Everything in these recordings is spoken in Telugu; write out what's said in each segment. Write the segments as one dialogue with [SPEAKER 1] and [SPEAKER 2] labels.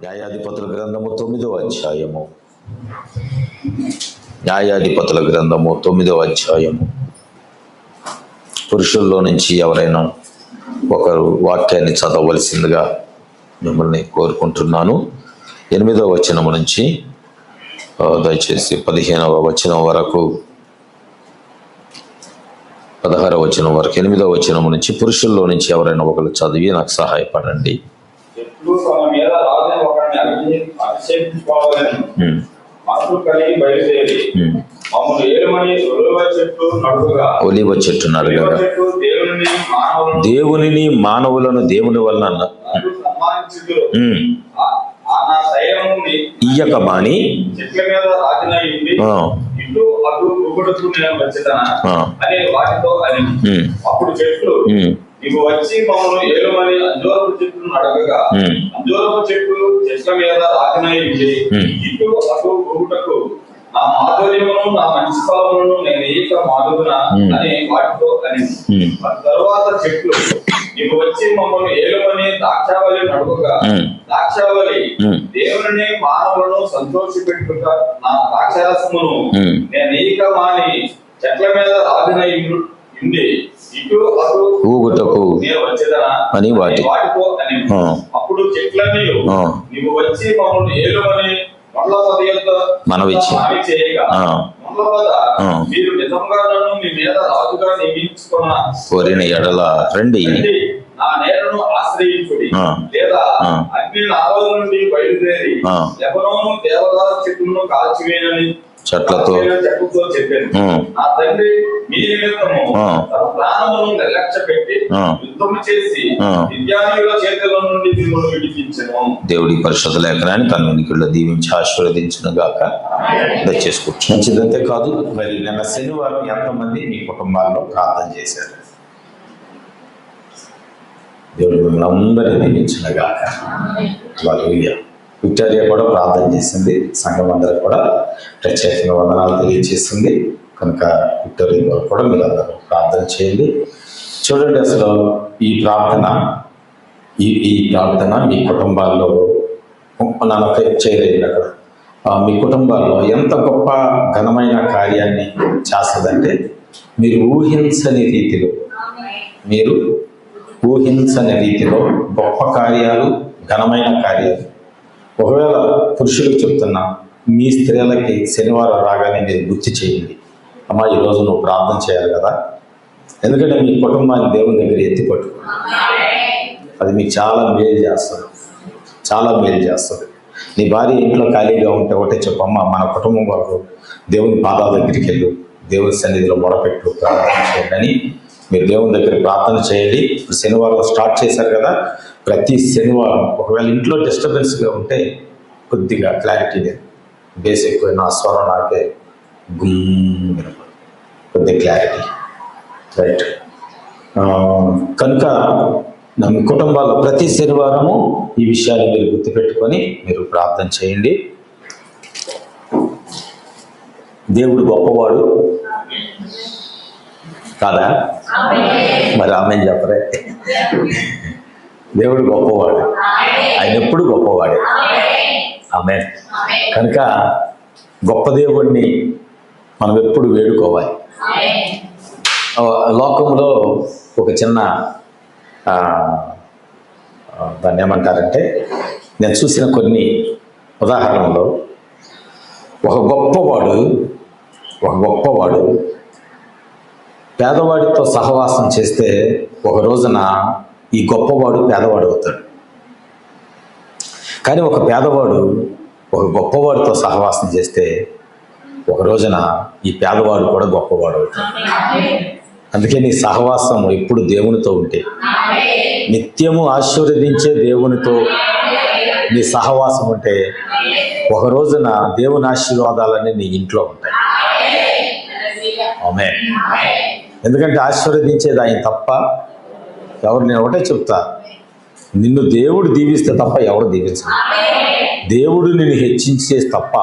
[SPEAKER 1] న్యాయాధిపతుల గ్రంథము 9వ అధ్యాయము. న్యాయాధిపతుల గ్రంథము 9వ అధ్యాయము. పురుషుల్లో నుంచి ఎవరైనా ఒకరు వాక్యాన్ని చదవవలసిందిగా మిమ్మల్ని కోరుకుంటున్నాను. 8వ వచనము నుంచి దయచేసి 15వ వచనం వరకు, 16వ వచనం వరకు, 8వ వచనము నుంచి పురుషుల్లో నుంచి ఎవరైనా ఒకరు చదివి నాకు సహాయపడండి. ఒలివ చెట్టు నడుగగా దేవునిని మానవులను దేవుని వలన ఇయ్యక మాని
[SPEAKER 2] అప్పుడు చెట్లు నీవు వచ్చి మమ్మల్ని ఏలుమని అంజూరపు చెట్టును అడగగా అంజూరపు చెట్టు చెట్ల మీద రాకనై ఉండి ఇటు అటు ఊటకు నా మాధుర్యమును నా మంచి ఫలములను నేను ఏక మాధున అని వాటితో అని. తరువాత చెట్లు నీవు వచ్చి మమ్మల్ని ఏలుమని ద్రాక్షావళి నడుగగా ద్రాక్షావళి దేవుని మానవులను సంతోషపెట్టుట నా ద్రాక్షరసమును నేను ఏక మాని చెట్ల మీద రాకనై ఉండి ఇటు అటు
[SPEAKER 1] ఊగుటకు అని
[SPEAKER 2] వాటితో అని. అప్పుడు చెట్లని నీవు వచ్చి మమ్మల్ని ఏలుమని
[SPEAKER 1] మనవి
[SPEAKER 2] చేయగా మీరు నిజంగా నన్ను మీ మీద రాజుగా నియమించుకున్న
[SPEAKER 1] కోరిన ఎడల రండి
[SPEAKER 2] నా నేలను ఆశ్రయించుడి, లేదా అగ్ని నాలో నుండి బయలుదేరి లెబనోను దేవదారు చెట్టును కాల్చివేయనని
[SPEAKER 1] చెట్లతో
[SPEAKER 2] చెప్పాను. నా తండ్రి మీ నిమిత్తము తన ప్రాణమును నిర్లక్ష్య పెట్టి యుద్ధము చేసి విద్యార్థుల చేతుల నుండి మిమ్మల్ని విడిపించను.
[SPEAKER 1] దేవుడి పరిశుద్ధ లేఖనాన్ని తన ఉనికిలో దీవించి ఆశీర్వదించును గాక. దయచేసి కూర్చో. మంచిదంతే కాదు, మరి నిన్న శనివారం ఎంతమంది మీ కుటుంబాల్లో ప్రార్థన చేశారు? దేవుడు మిమ్మల్ని అందరినీ దీవించును గాక. హల్లెలూయా. విక్టోరియా కూడా ప్రార్థన చేసింది, సంఘం అందరూ కూడా ప్రత్యేకంగా వందనాలు తెలియజేసింది. కనుక విక్టోరియా కూడా మీరు అందరూ ప్రార్థన చేయండి. చూడండి, అసలు ఈ ప్రార్థన మీ కుటుంబాల్లో నన్ను చేయలేదు. అక్కడ మీ కుటుంబాల్లో ఎంత గొప్ప ఘనమైన కార్యాన్ని చేస్తుందంటే మీరు ఊహించని రీతిలో గొప్ప కార్యాలు, ఘనమైన కార్యాలు. ఒకవేళ పురుషులకు చెప్తున్నా, మీ స్త్రీలకి శనివారం రాగానే మీరు గుర్తు చేయండి, అమ్మా ఈరోజు నువ్వు ప్రార్థన చేయాలి కదా. ఎందుకంటే మీ కుటుంబాన్ని దేవుని దగ్గర ఎత్తి పట్టుకో, అది మీకు చాలా మేలు చేస్తుంది. నీ భార్య ఇంట్లో ఖాళీగా ఉంటే ఒకటే చెప్పమ్మా, మన కుటుంబం వరకు దేవుని పాదాల దగ్గరికి వెళ్ళు, దేవుని సన్నిధిలో మొరపెట్టు, ప్రార్థన చేయండి అని మీరు దేవుని దగ్గర ప్రార్థన చేయండి. ఇప్పుడు శనివారం స్టార్ట్ చేశారు కదా, ప్రతి శనివారం ఒకవేళ ఇంట్లో డిస్టర్బెన్స్గా ఉంటే కొద్దిగా క్లారిటీ లేదు, బేసిక్ నా స్వరం నాకే కొద్దిగా క్లారిటీ రైట్. కనుక నా కుటుంబాల్లో ప్రతి శనివారము ఈ విషయాలు మీరు గుర్తుపెట్టుకొని మీరు ప్రార్థన చేయండి. దేవుడు గొప్పవాడు కాదా? మరి ఆమెను చెప్పరే. దేవుడు గొప్పవాడు, ఆయన ఎప్పుడు గొప్పవాడే. ఆమేన్. కనుక గొప్ప దేవుణ్ణి మనం ఎప్పుడు వేడుకోవాలి. లోకంలో ఒక చిన్న దాన్ని ఏమంటారంటే, నేను చూసిన కొన్ని ఉదాహరణలో ఒక గొప్పవాడు పేదవాడితో సహవాసం చేస్తే ఒక రోజున ఈ గొప్పవాడు పేదవాడు అవుతాడు. కానీ ఒక పేదవాడు ఒక గొప్పవాడితో సహవాసం చేస్తే ఒక రోజున ఈ పేదవాడు కూడా గొప్పవాడు అవుతాడు. అందుకే నీ సహవాసం ఎప్పుడు దేవునితో ఉంటే, నిత్యము ఆశీర్వదించే దేవునితో నీ సహవాసం ఉంటే ఒక రోజున దేవుని ఆశీర్వాదాలన్నీ నీ ఇంట్లో ఉంటాయి. ఆమేన్. ఎందుకంటే ఆశీర్వదించేది ఆయన తప్ప ఎవరు. నేను ఒకటే చెప్తా, నిన్ను దేవుడు దీవిస్తే తప్ప ఎవడు దీవించలేడు. దేవుడు నిన్ను హెచ్చించే తప్ప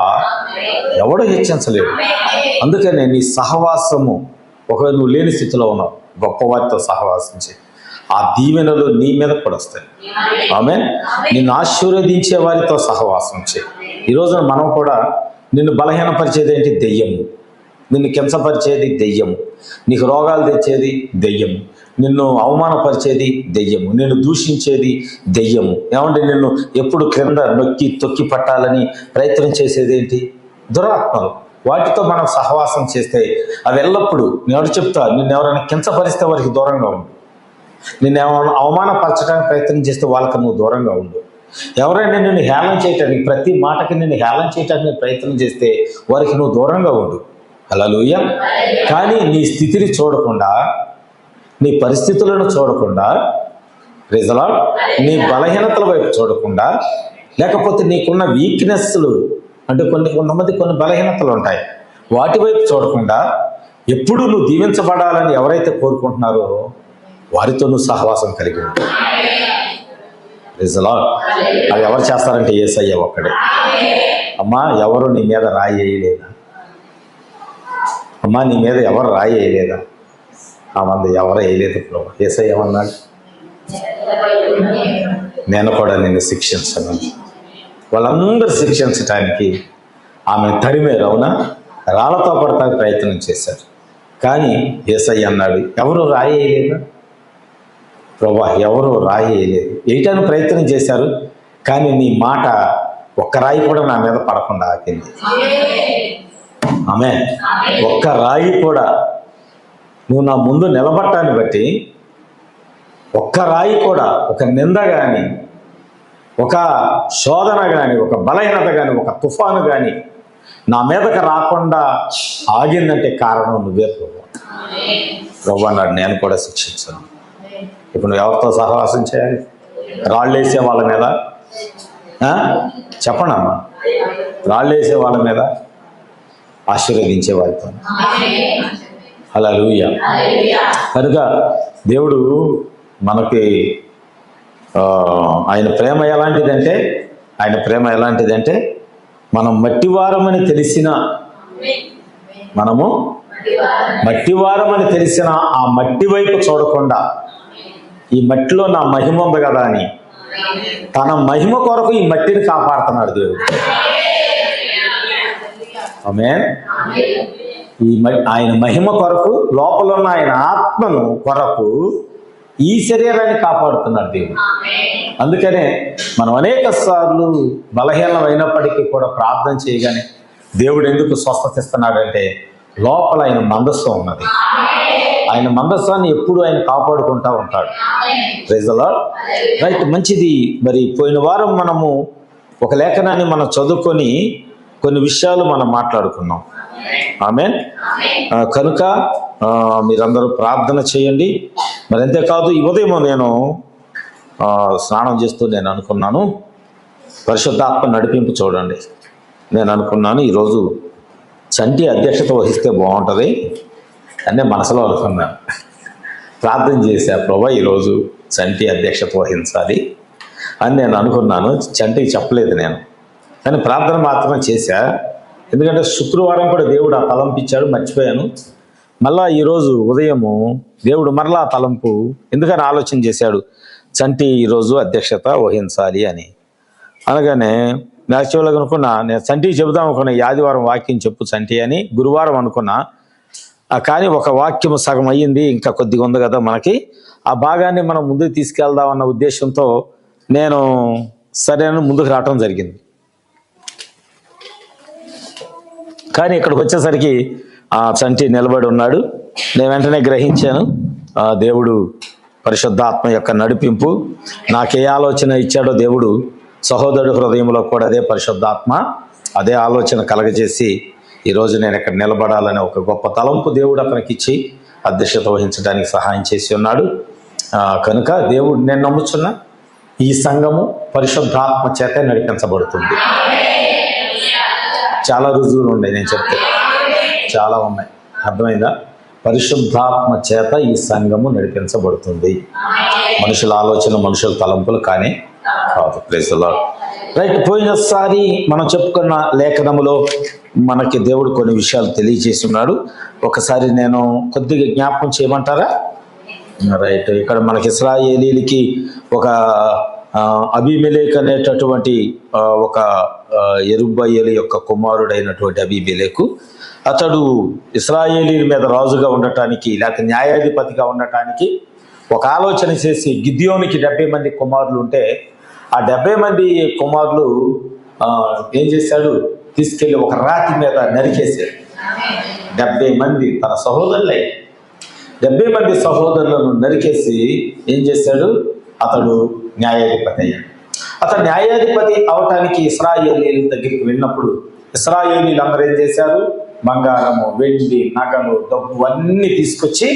[SPEAKER 1] ఎవడో హెచ్చించలేడు. అందుకనే నీ సహవాసము, ఒకవేళ నువ్వు లేని స్థితిలో ఉన్నావు, గొప్పవారితో సహవాసం చేయి. ఆ దీవెనలు నీ మీద కూడా వస్తాయి. ఆమేన్. నిన్ను ఆశీర్వదించే వారితో సహవాసం చేయి. ఈ రోజున మనం కూడా నిన్ను బలహీనపరిచేది ఏంటి? దెయ్యము. నిన్ను కించపరిచేది దెయ్యము. నీకు రోగాలు తెచ్చేది దెయ్యము. నిన్ను అవమానపరిచేది దెయ్యము. నిన్ను దూషించేది దెయ్యము. ఏమంటే నిన్ను ఎప్పుడు క్రింద నొక్కి తొక్కి పట్టాలని ప్రయత్నం చేసేది ఏంటి? దురాత్మలు. వాటితో మనం సహవాసం చేస్తే అవి ఎల్లప్పుడూ నేను చెప్తా, నిన్ను ఎవరైనా కించపరిస్తే వారికి దూరంగా ఉండు. నిన్ను అవమానపరచడానికి ప్రయత్నం చేస్తే వాళ్ళకి నువ్వు దూరంగా ఉండు. ఎవరైనా నిన్ను హేళన చేయటానికి, ప్రతి మాటకి నిన్ను హేళన చేయటానికి ప్రయత్నం చేస్తే వారికి నువ్వు దూరంగా ఉండు. హల్లెలూయా. కానీ నీ స్థితిని చూడకుండా, నీ పరిస్థితులను చూడకుండా, ప్రైజ్ ది లార్డ్, నీ బలహీనతల వైపు చూడకుండా, లేకపోతే నీకున్న వీక్నెస్లు అంటే కొంతమంది కొన్ని బలహీనతలు ఉంటాయి, వాటి వైపు చూడకుండా ఎప్పుడు నువ్వు దీవించబడాలని ఎవరైతే కోరుకుంటున్నారో వారితో నువ్వు సహవాసం కలిగి ఉంటావు. Praise the Lord. అది ఎవరు చేస్తారంటే యేసయ్య ఒక్కడే. అమ్మా, ఎవరు నీ మీద రాయి వేయలేదా? అమ్మా, నీ మీద ఎవరు రాయి వేయలేదా? ఆ మంది ఎవరు వేయలేదు ప్రభు. యేసయ్య ఏమన్నాడు? నేను కూడా నిన్ను శిక్షించను. వాళ్ళందరూ శిక్షించడానికి ఆమె తరిమేరు, అవునా? రాళ్లతో పడతానికి ప్రయత్నం చేశారు. కానీ యేసయ్య అన్నాడు, ఎవరు రాయి వేయలేదా ప్రభా? ఎవరు రాయి వేయలేదు. వేయటానికి ప్రయత్నం చేశారు, కానీ నీ మాట ఒక్క రాయి కూడా నా మీద పడకుండా ఆగింది. ఆమేన్. ఒక్క రాయి కూడా నువ్వు నా ముందు నిలబట్టాన్ని బట్టి ఒక్క రాయి కూడా, ఒక నింద కానీ, ఒక శోధన కానీ, ఒక బలహీనత కానీ, ఒక తుఫాను కానీ నా మీదకి రాకుండా ఆగిందంటే కారణం నువ్వే ప్రభు. ప్రభు అన్నాడు, నేను కూడా శిక్షించాను. ఇప్పుడు నువ్వు ఎవరితో సహవాసం చేయాలి? రాళ్ళు వేసే వాళ్ళ మీద? చెప్పండి అమ్మా. రాళ్ళు వేసే వాళ్ళ మీద, ఆశీర్వదించే వారితో. హల్లెలూయా. కనుక దేవుడు మనకి ఆయన ప్రేమ ఎలాంటిదంటే మనం మట్టివారమని తెలిసిన ఆ మట్టి వైపు చూడకుండా, ఈ మట్టిలో నా మహిమ ఉంది కదా అని తన మహిమ కొరకు ఈ మట్టిని కాపాడుతున్నాడు దేవుడు. ఆమేన్. ఆయన మహిమ కొరకు, లోపల ఉన్న ఆయన ఆత్మను కొరకు ఈ శరీరాన్ని కాపాడుతున్నాడు దేవుడు. అందుకనే మనం అనేక సార్లు బలహీనం అయినప్పటికీ కూడా ప్రార్థన చేయగానే దేవుడు ఎందుకు స్వస్థత ఇస్తున్నాడంటే లోపల ఆయన మందస్సు ఉన్నది. ఆయన మందస్సాన్ని ఎప్పుడు ఆయన కాపాడుకుంటా ఉంటాడు. Praise the lord. రైట్, మంచిది. మరి పోయిన వారం మనము ఒక లేఖనాన్ని మనం చదువుకొని కొన్ని విషయాలు మనం మాట్లాడుకున్నాం. ఆమేన్. కనుక మీరందరూ ప్రార్థన చేయండి. మరి అంతేకాదు, ఈ ఉదయం నేను స్నానం చేస్తూ నేను అనుకున్నాను, పరిశుద్ధాత్మ నడిపింపు చూడండి. నేను అనుకున్నాను ఈరోజు చంటి అధ్యక్షత వహిస్తే బాగుంటుంది అని మనసులో అనుకున్నాను. ప్రార్థన చేశా, ప్రభా ఈరోజు చంటి అధ్యక్షత వహించాలి అని నేను అనుకున్నాను. చంటికి చెప్పలేదు నేను, కానీ ప్రార్థన మాత్రం చేశా. ఎందుకంటే శుక్రవారం కూడా దేవుడు ఆ తలంపు ఇచ్చాడు, మర్చిపోయాను. మళ్ళా ఈరోజు ఉదయము దేవుడు మరలా ఆ తలంపు ఎందుకని ఆలోచన చేశాడు, చంటి ఈరోజు అధ్యక్షత వహించాలి అని. అనగానే యాక్చువల్గా అనుకున్నా, నేను చంటికి చెబుదాం అనుకున్నా, ఈ ఆదివారం వాక్యం చెప్పు చంటి అని. గురువారం అనుకున్నా, కానీ ఒక వాక్యం సగం అయ్యింది, ఇంకా కొద్దిగా ఉంది కదా మనకి, ఆ భాగాన్ని మనం ముందుకు తీసుకెళ్దామన్న ఉద్దేశంతో నేను సరైన ముందుకు రావటం జరిగింది. కానీ ఇక్కడికి వచ్చేసరికి ఆ చంటి నిలబడి ఉన్నాడు. నేను వెంటనే గ్రహించాను, దేవుడు పరిశుద్ధాత్మ యొక్క నడిపింపు. నాకే ఆలోచన ఇచ్చాడో దేవుడు, సహోదరుడు హృదయంలో కూడా అదే పరిశుద్ధాత్మ అదే ఆలోచన కలగజేసి ఈరోజు నేను ఇక్కడ నిలబడాలని ఒక గొప్ప తలంపు దేవుడు అతనికి ఇచ్చి అధ్యక్షత వహించడానికి సహాయం చేసి ఉన్నాడు. కనుక దేవుడు, నేను నమ్ముచున్నా ఈ సంఘము పరిశుద్ధాత్మ చేత నడిపించబడుతుంది. చాలా రుజువులు ఉన్నాయి, నేను చెప్తే చాలా ఉన్నాయి. అర్థమైందా? పరిశుద్ధాత్మ చేత ఈ సంఘము నడిపించబడుతుంది. మనుషుల ఆలోచన, మనుషుల తలంపులు కానీ కాదు. Praise the lord. రైట్, పోయినసారి మనం చెప్పుకున్న లేఖనములో మనకి దేవుడు కొన్ని విషయాలు తెలియజేస్తున్నాడు. ఒకసారి నేను కొద్దిగా జ్ఞాపకం చేయమంటారా? రైట్. ఇక్కడ మనకి ఇశ్రాయేలీలకి ఒక అబీమెలెకు అనేటటువంటి ఒక యెరుబ్బయలు యొక్క కుమారుడైనటువంటి అబీమెలెకు, అతడు ఇశ్రాయేలీల మీద రాజుగా ఉండటానికి లేకపోతే న్యాయాధిపతిగా ఉండటానికి ఒక ఆలోచన చేసి గిద్యోనికి 70 మంది కుమారులు ఉంటే ఆ 70 మంది కుమారులు ఏం చేశాడు, తీసుకెళ్ళి ఒక రాతి మీద నరికేశాడు. 70 మంది తన సహోదరులే 70 మంది సహోదరులను నరికేసి ఏం చేశాడు, అతడు న్యాయాధిపతి అయ్యాడు. అతడు న్యాయాధిపతి అవటానికి ఇశ్రాయేలీల దగ్గరికి వెళ్ళినప్పుడు ఇశ్రాయేలీలు అందరూ ఏం చేశారు, బంగారము, వెండి, నగలు, డబ్బు అన్నీ తీసుకొచ్చి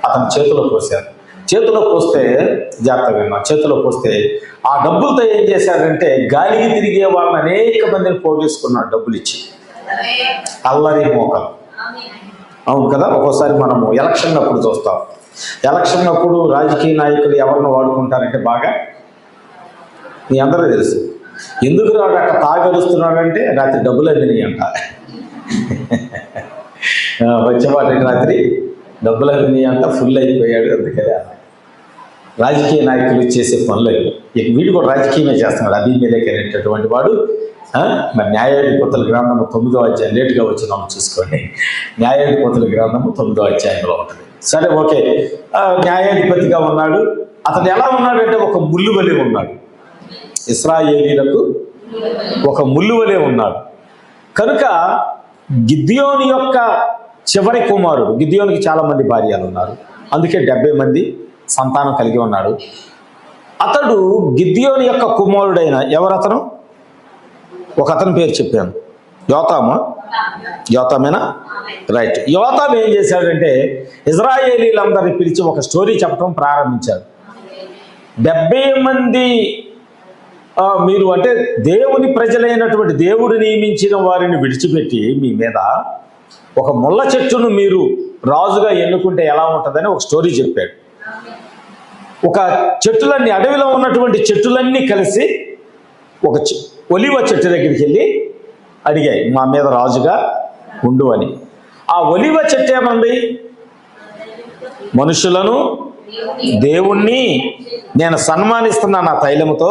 [SPEAKER 1] అతని చేతిలో పోశారు. చేతిలో పోస్తే జాగ్రత్తగా విన్నా, చేతిలో పోస్తే ఆ డబ్బులతో ఏం చేశారంటే గాలికి తిరిగే వాళ్ళని అనేక మందిని పోగేసుకున్నాడు డబ్బులు ఇచ్చి. అల్లరి మోకలు. అవును కదా, ఒక్కోసారి మనము ఎలక్షన్ అప్పుడు చూస్తాం. ఎలక్షన్ అప్పుడు రాజకీయ నాయకులు ఎవరిని వాడుకుంటారంటే బాగా మీ అందరూ తెలుసు. ఎందుకు రాడు అక్కడ తాగలుస్తున్నాడంటే రాత్రి డబ్బులు అందినాయి అంట. వచ్చేవాడి రాత్రి డబ్బులు అందినాయి అంట, ఫుల్ అయిపోయాడు. అందుకని రాజకీయ నాయకులు చేసే పనులు ఇక వీడు కూడా రాజకీయమే చేస్తున్నాడు. అబీమెలెకు అనేటటువంటి వాడు మరి న్యాయాధిపతుల గ్రంథము 9వ అధ్యాయం, లేటుగా వచ్చినాము చూసుకోండి. న్యాయాధిపతుల గ్రంథము 9వ అధ్యాయంలో ఉంటుంది. సరే, ఓకే, న్యాయాధిపతిగా ఉన్నాడు. అతను ఎలా ఉన్నాడంటే ఒక ముళ్ళు వలె ఉన్నాడు. ఇశ్రాయేలీలకు ఒక ముళ్ళు వలె ఉన్నాడు. కనుక గిద్యోని యొక్క చివరి కుమారుడు, గిద్యోనికి చాలా మంది భార్యలు ఉన్నారు, అందుకే 70 మంది సంతానం కలిగి ఉన్నాడు. అతడు గిద్యోని యొక్క కుమారుడైన ఎవరతను, ఒక అతని పేరు చెప్పాను, యోతామేనా? రైట్. యోతాం ఏం చేశాడంటే ఇశ్రాయేలీలందరినీ పిలిచి ఒక స్టోరీ చెప్పడం ప్రారంభించాడు. 70 మంది మీరు అంటే దేవుని ప్రజలైనటువంటి దేవుడు నియమించిన వారిని విడిచిపెట్టి మీ మీద ఒక ముళ్ళ చెట్టును మీరు రాజుగా ఎన్నుకుంటే ఎలా ఉంటుందని ఒక స్టోరీ చెప్పాడు. ఒక చెట్టులన్నీ, అడవిలో ఉన్నటువంటి చెట్టులన్నీ కలిసి ఒక ఒలివ చెట్టు దగ్గరికి వెళ్ళి అడిగాయి, మా మీద రాజుగా ఉండు అని. ఆ ఒలివ చెట్టు ఏమంది, మనుషులను దేవుణ్ణి నేను సన్మానిస్తున్నాను ఆ తైలముతో,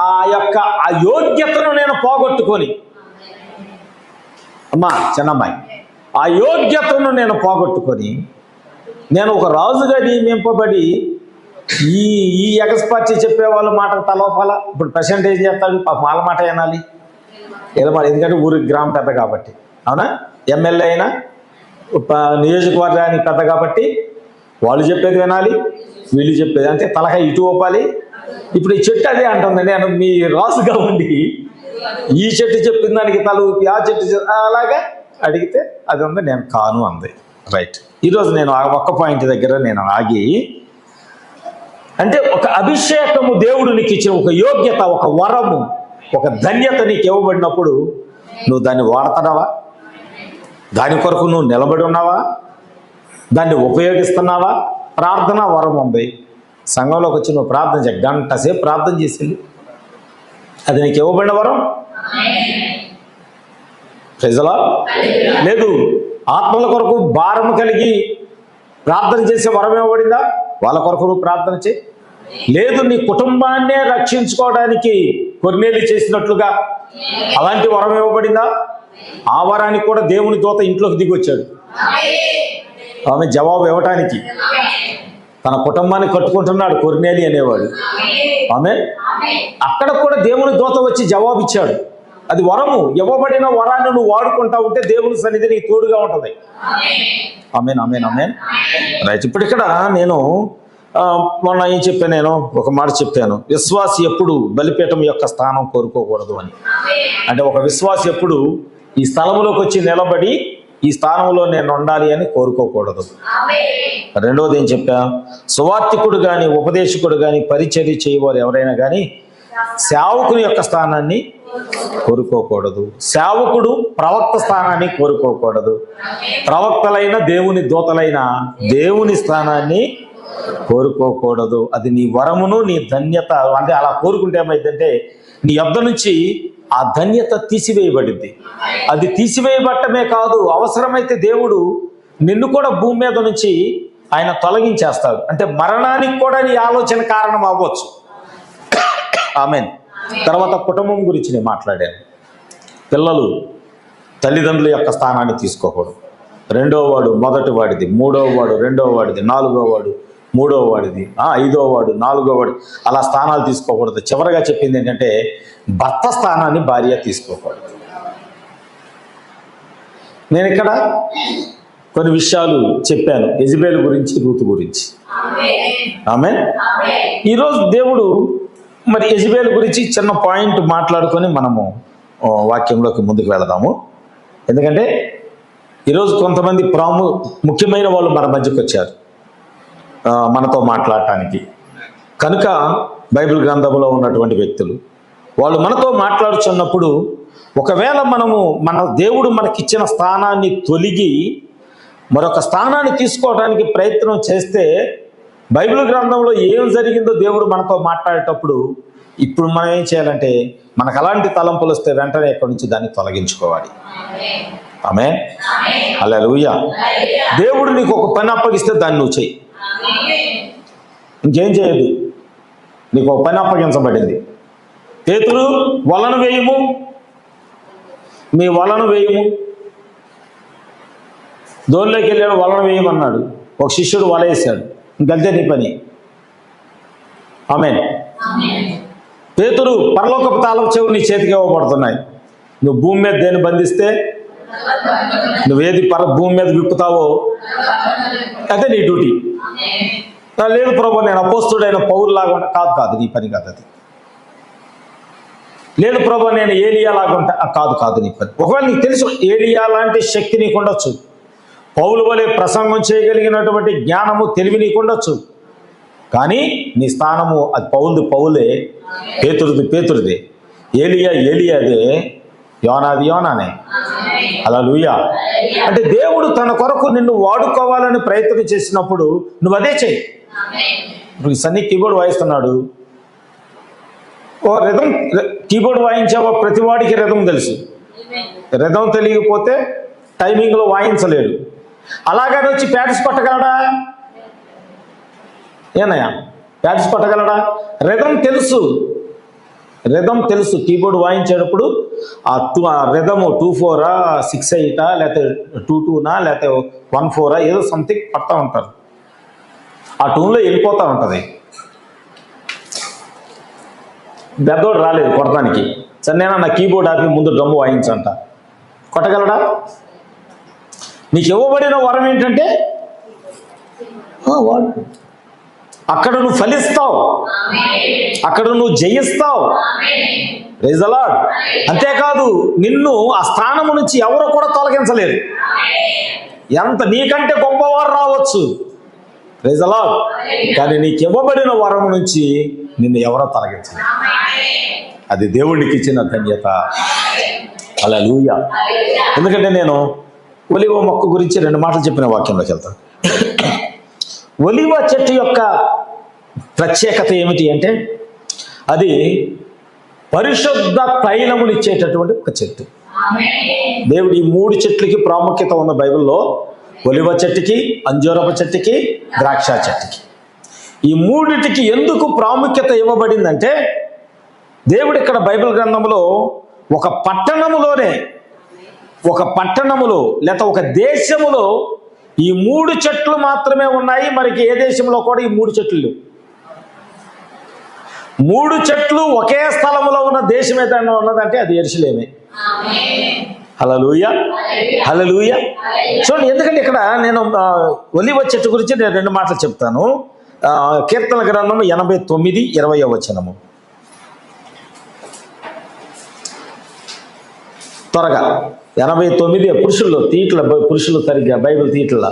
[SPEAKER 1] ఆ యొక్క అయోగ్యతను నేను పోగొట్టుకొని, అమ్మా చిన్నమ్మాయి, ఆ యోగ్యతను నేను పోగొట్టుకొని నేను ఒక రాజుగా నియమింపబడి ఈ ఎగస్పార్టీ చెప్పే వాళ్ళ మాటకు తలవపాల. ఇప్పుడు ప్రెసిడెంట్ ఏం చేస్తాడు, వాళ్ళ మాట వినాలి, ఎందుకంటే ఊరికి గ్రామం పెద్ద కాబట్టి, అవునా? ఎమ్మెల్యే అయినా నియోజకవర్గానికి పెద్ద కాబట్టి వాళ్ళు చెప్పేది వినాలి, వీళ్ళు చెప్పేది, అంటే తలకాయ ఇటు ఊపాలి. ఇప్పుడు ఈ చెట్టు అదే అంటుంది, నేను మీ రాజుగా ఉండి ఈ చెట్టు చెప్పిన దానికి తల ఊపి ఆ చెట్టు అలాగా అడిగితే అది ఉంది, నేను కాను అంది. రైట్. ఈరోజు నేను ఆ ఒక్క పాయింట్ దగ్గర నేను ఆగి, అంటే ఒక అభిషేకము దేవుడు నీకు ఇచ్చిన ఒక యోగ్యత, ఒక వరము, ఒక ధన్యత నీకు ఇవ్వబడినప్పుడు నువ్వు దాన్ని వాడుతున్నావా? దాని కొరకు నువ్వు నిలబడి ఉన్నావా? దాన్ని ఉపయోగిస్తున్నావా? ప్రార్థన వరం ఉంది, సంఘంలోకి వచ్చి నువ్వు ప్రార్థన చేయ, గంట సేపు ప్రార్థన చేసింది, అది నీకు ఇవ్వబడిన వరం. ప్రజలా లేదు, ఆత్మల కొరకు భారం కలిగి ప్రార్థన చేసే వరం ఇవ్వబడిందా? వాళ్ళ కొరకు నువ్వు ప్రార్థన చేయి. లేదు, నీ కుటుంబాన్నే రక్షించుకోవడానికి కొర్నేలి చేసినట్లుగా అలాంటి వరం ఇవ్వబడిందా? ఆ వరానికి కూడా దేవుని దూత ఇంట్లోకి దిగొచ్చాడు ఆమె జవాబు ఇవ్వటానికి. తన కుటుంబాన్ని కట్టుకుంటున్నాడు కొర్నేలి అనేవాడు. ఆమె అక్కడ కూడా దేవుని దూత వచ్చి జవాబు ఇచ్చాడు. అది వరము. ఇవ్వబడిన వరాన్ని నువ్వు వాడుకుంటా ఉంటే దేవుని సన్నిధి నీకు తోడుగా ఉంటుంది. ఆమేన్, ఆమేన్, ఆమేన్. రైట్. ఇప్పుడు ఇక్కడ నేను మొన్న ఏం చెప్పాను, నేను ఒక మాట చెప్పాను, విశ్వాసి ఎప్పుడు బలిపీఠం యొక్క స్థానం కోరుకోకూడదు అని. అంటే ఒక విశ్వాసి ఎప్పుడు ఈ స్థలంలోకి వచ్చి నిలబడి ఈ స్థానంలో నేను ఉండాలి అని కోరుకోకూడదు. రెండవది ఏం చెప్పా, సువార్తికుడు కానీ ఉపదేశకుడు కానీ పరిచర్య చేయవారు ఎవరైనా కానీ సేవకుని యొక్క స్థానాన్ని కోరుకోకూడదు. సేవకుడు ప్రవక్త స్థానాన్ని కోరుకోకూడదు. ప్రవక్తలైన దేవుని దూతలైన దేవుని స్థానాన్ని కోరుకోకూడదు. అది నీ వరమును నీ ధన్యత. అంటే అలా కోరుకుంటే ఏమైందంటే నీ యొద్ద నుంచి ఆ ధన్యత తీసివేయబడింది. అది తీసివేయబట్టమే కాదు, అవసరమైతే దేవుడు నిన్ను కూడా భూమి మీద నుంచి ఆయన తొలగించేస్తాడు. అంటే మరణానికి కూడా నీ ఆలోచన కారణం అవ్వచ్చు. ఆమేన్. తర్వాత కుటుంబం గురించి నేను మాట్లాడాను. పిల్లలు తల్లిదండ్రుల యొక్క స్థానాన్ని తీసుకోకూడదు. రెండవ వాడు మొదటి వాడిది, మూడవ వాడు రెండవ వాడిది, నాలుగవ వాడు మూడవ వాడిది, ఐదవ వాడు నాలుగవ వాడు, అలా స్థానాలు తీసుకోకూడదు. చివరగా చెప్పింది ఏంటంటే భర్త స్థానాన్ని భార్య తీసుకోకూడదు. నేను ఇక్కడ కొన్ని విషయాలు చెప్పాను, యెజబెల్ గురించి, రూతు గురించి. ఆమేన్. ఈరోజు దేవుడు మరి యెజబెల్ గురించి చిన్న పాయింట్ మాట్లాడుకొని మనము వాక్యంలోకి ముందుకు వెళదాము. ఎందుకంటే ఈరోజు కొంతమంది ముఖ్యమైన వాళ్ళు మన మధ్యకు వచ్చారు మనతో మాట్లాడటానికి. కనుక బైబిల్ గ్రంథంలో ఉన్నటువంటి వ్యక్తులు వాళ్ళు మనతో మాట్లాడుచున్నప్పుడు ఒకవేళ మనము మన దేవుడు మనకిచ్చిన స్థానాన్ని తొలగి మరొక స్థానాన్ని తీసుకోవడానికి ప్రయత్నం చేస్తే బైబిల్ గ్రంథంలో ఏం జరిగిందో దేవుడు మనతో మాట్లాడేటప్పుడు ఇప్పుడు మనం ఏం చేయాలంటే మనకు అలాంటి తలంపులు వస్తే వెంటనే ఎక్కడి నుంచి దాన్ని తొలగించుకోవాలి. ఆమేన్. హల్లెలూయా. దేవుడు నీకు ఒక పని అప్పగిస్తే దాన్ని నువ్వు చెయ్యి, ఇంకేం చేయదు. నీకు ఒక పని అప్పగించబడింది. పేతురు వలను వేయము, మీ వలను వేయము. దోనిలోకి వెళ్ళాడు, వలను వేయమన్నాడు. ఒక శిష్యుడు వల వేశాడు, ఇంకంతే నీ పని. ఆమేన్. పేతురు పరలోకపు తాళం చెవులు నీ చేతికి ఇవ్వబడుతున్నాయి. నువ్వు భూమి మీద దేన్ని బంధిస్తే, నువ్వేది భూమి మీద విప్పుతావో అదే నీ డ్యూటీ. లేదు ప్రభు నేను అపోస్తుడైన పౌరులాగా కాదు, నీ పని కాదు అది. లేదు ప్రభు నేను ఏలియా లాగా ఉంటా, కాదు నీ పని. ఒకవేళ నీకు తెలుసు ఏలియా లాంటి శక్తి నీకు ఉండొచ్చు, పౌలు వలె ప్రసంగం చేయగలిగినటువంటి జ్ఞానము తెలివి నీకు ఉండొచ్చు, కానీ నీ స్థానము అది పౌలే, పేతురుదే, ఏలియాదే, యోనానే. హల్లెలూయా. అంటే దేవుడు తన కొరకు నిన్ను వాడుకోవాలని ప్రయత్నం చేసినప్పుడు నువ్వు అదే చెయ్యి. ఇప్పుడు సన్నీ కీబోర్డ్ వాయిస్తున్నాడు, ఓ రిథం కీబోర్డ్ వాయించావో ప్రతి వాడికి రిథం తెలుసు. రిథం తెలియకపోతే టైమింగ్లో వాయించలేడు. అలాగని వచ్చి ప్యాడ్స్ కొట్టగలడా? ఏనయ్యా ప్యాడ్స్ కొట్టగలడా? రిథం తెలుసు. కీబోర్డ్ వాయించేటప్పుడు ఆ రిథము 2/4 6/8 లేకపోతే 2/2 లేకపోతే 1/4 ఏదో సంథింగ్ పడతా ఉంటారు. ఆ ట్యూన్లో వెళ్ళిపోతూ ఉంటుంది. పెద్దోడు రాలేదు కొట్టడానికి, సరే నేను నా కీబోర్డ్ ఆపి ముందు డ్రమ్ము వాయించంట. కొట్టగలడా? నీకు ఇవ్వబడిన వరం ఏంటంటే అక్కడ నువ్వు ఫలిస్తావు, అక్కడ నువ్వు జయిస్తావు. Praise the lord. అంతేకాదు నిన్ను ఆ స్థానము నుంచి ఎవరు కూడా తొలగించలేరు. ఎంత నీకంటే గొప్పవారు రావచ్చు, ప్రైజ్ ది లార్డ్, కానీ నీకు ఇవ్వబడిన వరం నుంచి నిన్ను ఎవరో తొలగించలేరు. అది దేవుడికి ఇచ్చిన ధన్యత. హల్లెలూయా. ఎందుకంటే నేను ఒలివ మొక్క గురించి 2 మాటలు చెప్పిన వాక్యంలోకి వెళ్తాను. ఒలివ చెట్టు యొక్క ప్రత్యేకత ఏమిటి అంటే అది పరిశుద్ధ తైలమునిచ్చేటటువంటి ఒక చెట్టు. దేవుడు ఈ 3 చెట్లకి ప్రాముఖ్యత ఉన్న బైబిల్లో. ఒలివ చెట్టుకి, అంజూరపు చెట్టుకి, ద్రాక్ష చెట్టుకి. ఈ 3టికి ఎందుకు ప్రాముఖ్యత ఇవ్వబడిందంటే దేవుడు ఇక్కడ బైబిల్ గ్రంథంలో ఒక పట్టణములో లేక ఒక దేశములో ఈ 3 చెట్లు మాత్రమే ఉన్నాయి. మరికి ఏ దేశంలో కూడా ఈ 3 చెట్లు లేవు. 3 చెట్లు ఒకే స్థలంలో ఉన్న దేశం ఏదైనా ఉన్నదంటే అది యెరూషలేమే. హల్లెలూయా. హల్లెలూయా. చూడండి, ఎందుకంటే ఇక్కడ నేను ఒలివ చెట్టు గురించి నేను 2 మాటలు చెప్తాను. కీర్తన గ్రంథం 89:20 వచనము. త్వరగా 89 పురుషులు సరిగ్గా బైబిల్ తీట్ల.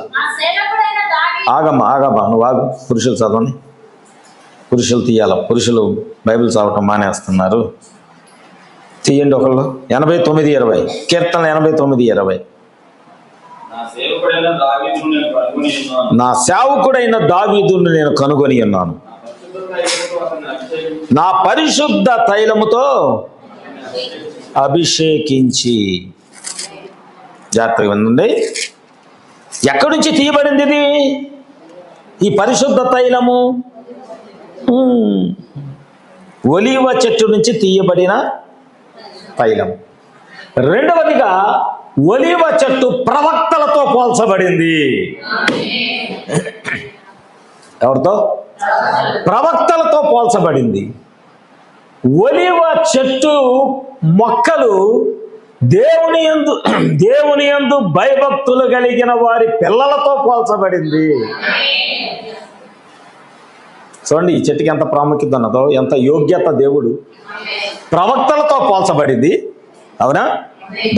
[SPEAKER 1] ఆగమ్మా నువ్వు ఆగు. పురుషులు చదవని, పురుషులు తీయాల. పురుషులు బైబిల్ చదవటం మానేస్తున్నారు. తీయండి ఒకళ్ళు. 89:20 కీర్తన 89:20. నా సేవకుడైన దావీదును నేను కనుగొని ఉన్నాను, నా పరిశుద్ధ తైలముతో అభిషేకించి. జాగ్రత్తగా వినండి. ఎక్కడి నుంచి తీయబడింది ఇది? ఈ పరిశుద్ధ తైలము ఒలీవ చెట్టు నుంచి తీయబడిన తైలం. రెండవదిగా ఒలీవ చెట్టు ప్రవక్తలతో పోల్చబడింది. ఎవరితో? ప్రవక్తలతో పోల్చబడింది. ఒలీవ చెట్టు మొక్కలు దేవుని యందు భయభక్తులు కలిగిన వారి పిల్లలతో పోల్చబడింది. చూడండి ఈ చెట్టుకి ఎంత ప్రాముఖ్యత ఉన్నదో, ఎంత యోగ్యత. దేవుడు ప్రవక్తలతో పోల్చబడింది. అవునా?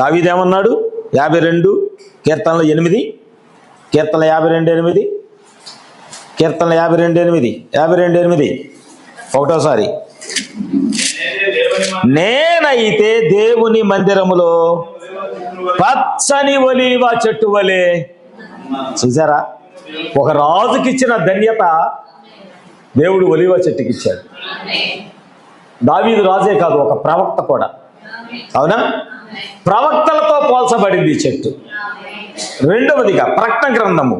[SPEAKER 1] దావీదేమన్నాడు? 52 కీర్తనలు 8, కీర్తనలు 52:8, కీర్తనలు 52:8 ఒకటోసారి, నేనైతే దేవుని మందిరములో పచ్చని ఒలీవ చెట్టు వలె. చూసారా? ఒక రాజుకిచ్చిన ధన్యత దేవుడు ఒలీవ చెట్టుకి ఇచ్చాడు. దావీదు రాజే కాదు, ఒక ప్రవక్త కూడా. అవునా? ప్రవక్తలతో పోల్చబడింది ఈ చెట్టు. రెండవదిగా ప్రకటన గ్రంథము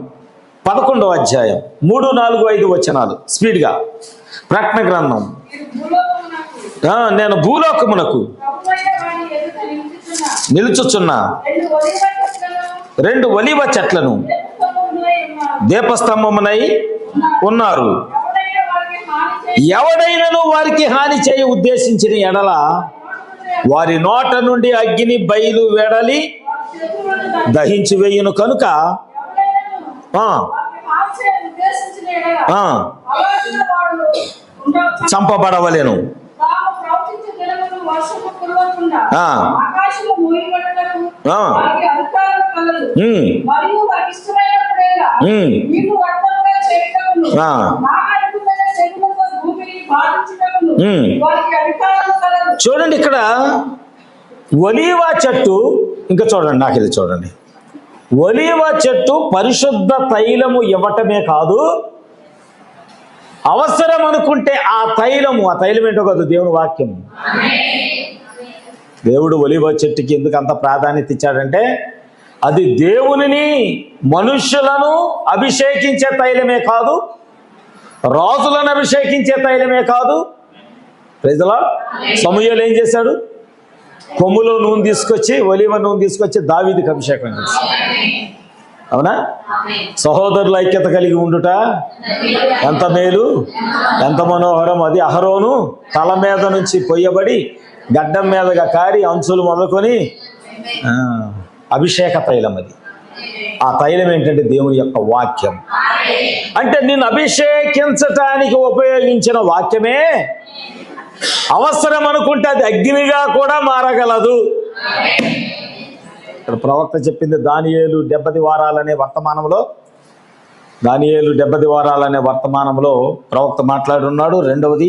[SPEAKER 1] 11వ అధ్యాయం 3, 4, 5 వచనాలు స్పీడ్గా. ప్రకటన గ్రంథం, నేను భూలోకమునకు నిలుచుచున్న 2 ఒలీవ చెట్లను దీపస్తంభమునై ఉన్నారు. ఎవడైనను వారికి హాని చేయ ఉద్దేశించిన ఎడల వారి నోట నుండి అగ్ని బయలు వెడలి దహించి వేయును కనుక చంపబడవలెను. చూడండి ఇక్కడ ఒలీవ చెట్టు, ఇంకా చూడండి, నాకు ఇది చూడండి. ఒలీవ చెట్టు పరిశుద్ధ తైలము ఇవ్వటమే కాదు, అవసరం అనుకుంటే ఆ తైలం ఏంటో కాదు, దేవుని వాక్యం. దేవుడు ఒలీవ చెట్టుకి ఎందుకు అంత ప్రాధాన్యత ఇచ్చాడంటే, అది దేవునిని మనుష్యులను అభిషేకించే తైలమే కాదు, రాజులను అభిషేకించే తైలమే కాదు. Praise the lord. సమూయేలు ఏం చేశాడు? కొమ్ములో నూనె తీసుకొచ్చి, ఒలీవ నూనె తీసుకొచ్చి దావీదుకి అభిషేకం చేశాడు. అవునా? సహోదరుల ఐక్యత కలిగి ఉండుట ఎంత మేలు, ఎంత మనోహరం. అది అహరోను తల మీద నుంచి పొయ్యబడి గడ్డం మీదగా కారి అంచులు మొదలుకొని అభిషేక తైలం. అది ఆ తైలం ఏంటంటే దేవుని యొక్క వాక్యం. అంటే నిన్ను అభిషేకించటానికి ఉపయోగించిన వాక్యమే అవసరం అనుకుంటే అది అగ్నిగా కూడా మారగలదు. ఇక్కడ ప్రవక్త చెప్పింది దానియేలు 70 వారాలనే వర్తమానంలో, ప్రవక్త మాట్లాడున్నాడు. రెండవది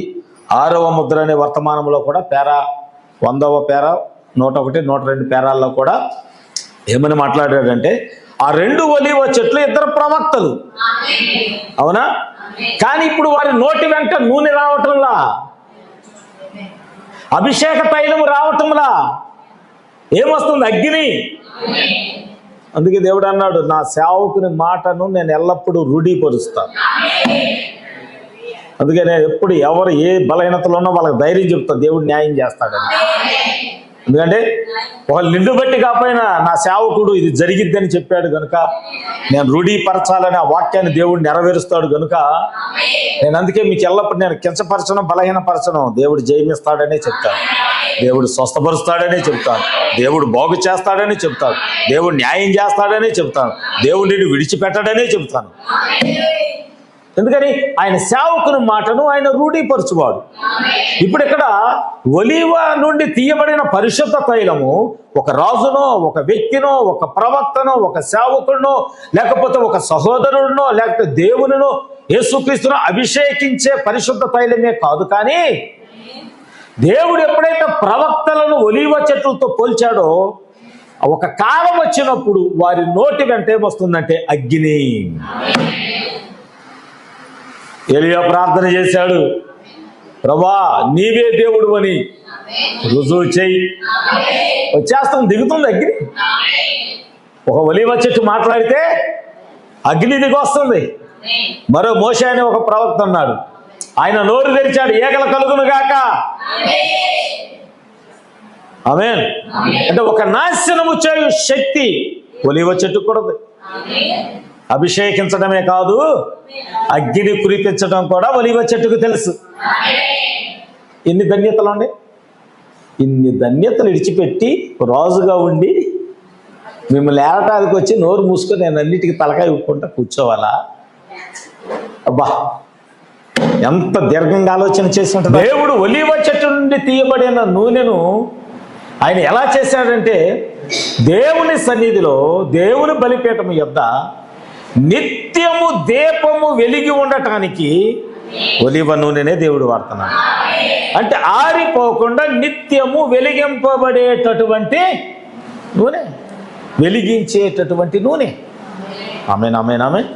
[SPEAKER 1] 6వ ముద్ర అనే వర్తమానంలో కూడా 100వ పేర 101, 102 పేరాల్లో కూడా ఏమని మాట్లాడాడంటే, ఆ 2 ఒలీవ చెట్లు 2 ప్రవక్తలు. అవునా? కానీ ఇప్పుడు వారి నోటి వెంట నూనె రావటంలా, అభిషేక తైలము రావటంలా ఏమొస్తుంది? అగ్ని. అందుకే దేవుడు అన్నాడు, నా సేవకుని మాటను నేను ఎల్లప్పుడూ రూఢీపరుస్తాను. అందుకే నేను ఎప్పుడు ఎవరు ఏ బలహీనతలో ఉన్నా వాళ్ళకి ధైర్యం చెప్తా, దేవుడు న్యాయం చేస్తాడని. ఎందుకంటే వాళ్ళు నిండు బట్టి కాకపోయినా నా సేవకుడు ఇది జరిగిద్దని చెప్పాడు కనుక నేను రూఢీపరచాలని ఆ వాక్యాన్ని దేవుడు నెరవేరుస్తాడు కనుక నేను అందుకే మీకు ఎల్లప్పుడు నేను కించపరచను, బలహీనపరచను. దేవుడు జయమిస్తాడనే చెప్తాను, దేవుడు స్వస్థపరుస్తాడనే చెప్తాను, దేవుడు బాగు చేస్తాడని చెప్తాడు, దేవుడు న్యాయం చేస్తాడనే చెప్తాను, దేవుడు నిన్ను విడిచిపెట్టాడనే చెప్తాను. ఎందుకని ఆయన సేవకుని మాటను ఆయన రూఢీపరచువాడు. ఇప్పుడు ఇక్కడ ఒలీవ నుండి తీయబడిన పరిశుద్ధ తైలము ఒక రాజునో, ఒక వ్యక్తినో, ఒక ప్రవక్తనో, ఒక సేవకుడినో, లేకపోతే ఒక సహోదరుడినో, లేకపోతే దేవునినో, యేసుక్రీస్తును అభిషేకించే పరిశుద్ధ తైలమే కాదు. కానీ దేవుడు ఎప్పుడైతే ప్రవక్తలను ఒలీవ చెట్లతో పోల్చాడో, ఒక కాలం వచ్చినప్పుడు వారి నోటి వెంట ఏమొస్తుందంటే అగ్ని. ఎలియా ప్రార్థన చేశాడు, ప్రభా నీవే దేవుడు అని రుజువు చేయి. వచ్చేస్తాం, దిగుతుంది అగ్ని. ఒక ఒలీవ చెట్టు మాట్లాడితే అగ్ని దిగొస్తుంది. మరో మోషే అనే ఒక ప్రవక్త ఉన్నాడు. ఆయన నోరు తెరిచాడు, ఈగలు కలుగును గాక. ఆమేన్. అంటే ఒక నాశనము చేయు శక్తి ఒలీవ చెట్టుకు కూడా ఉంది. అభిషేకించడమే కాదు, అగ్గిని కురిపించడం కూడా ఒలీవ చెట్టుకు తెలుసు. ఎన్ని ధన్యతలు అండి! ఇన్ని ధన్యతలు విడిచిపెట్టి రాజుగా ఉండి మిమ్మల్ని ఏడటానికి వచ్చి నోరు మూసుకొని నేను అన్నిటికీ తలకాయ ఊపుకుంటా కూర్చోవాలా? అబ్బా, ఎంత దీర్ఘంగా ఆలోచన చేసి ఉంటుంది. దేవుడు ఒలీవ చెట్టు నుండి తీయబడిన నూనెను ఆయన ఎలా చేశాడంటే, దేవుని సన్నిధిలో దేవుని బలిపీఠం యొద్ద నిత్యము దీపము వెలిగి ఉండటానికి ఒలీవ నూనెనే దేవుడు వాడుతున్నాడు. అంటే ఆరిపోకుండా నిత్యము వెలిగింపబడేటటువంటి నూనె, వెలిగించేటటువంటి నూనె. ఆమేన్, ఆమేన్, ఆమేన్.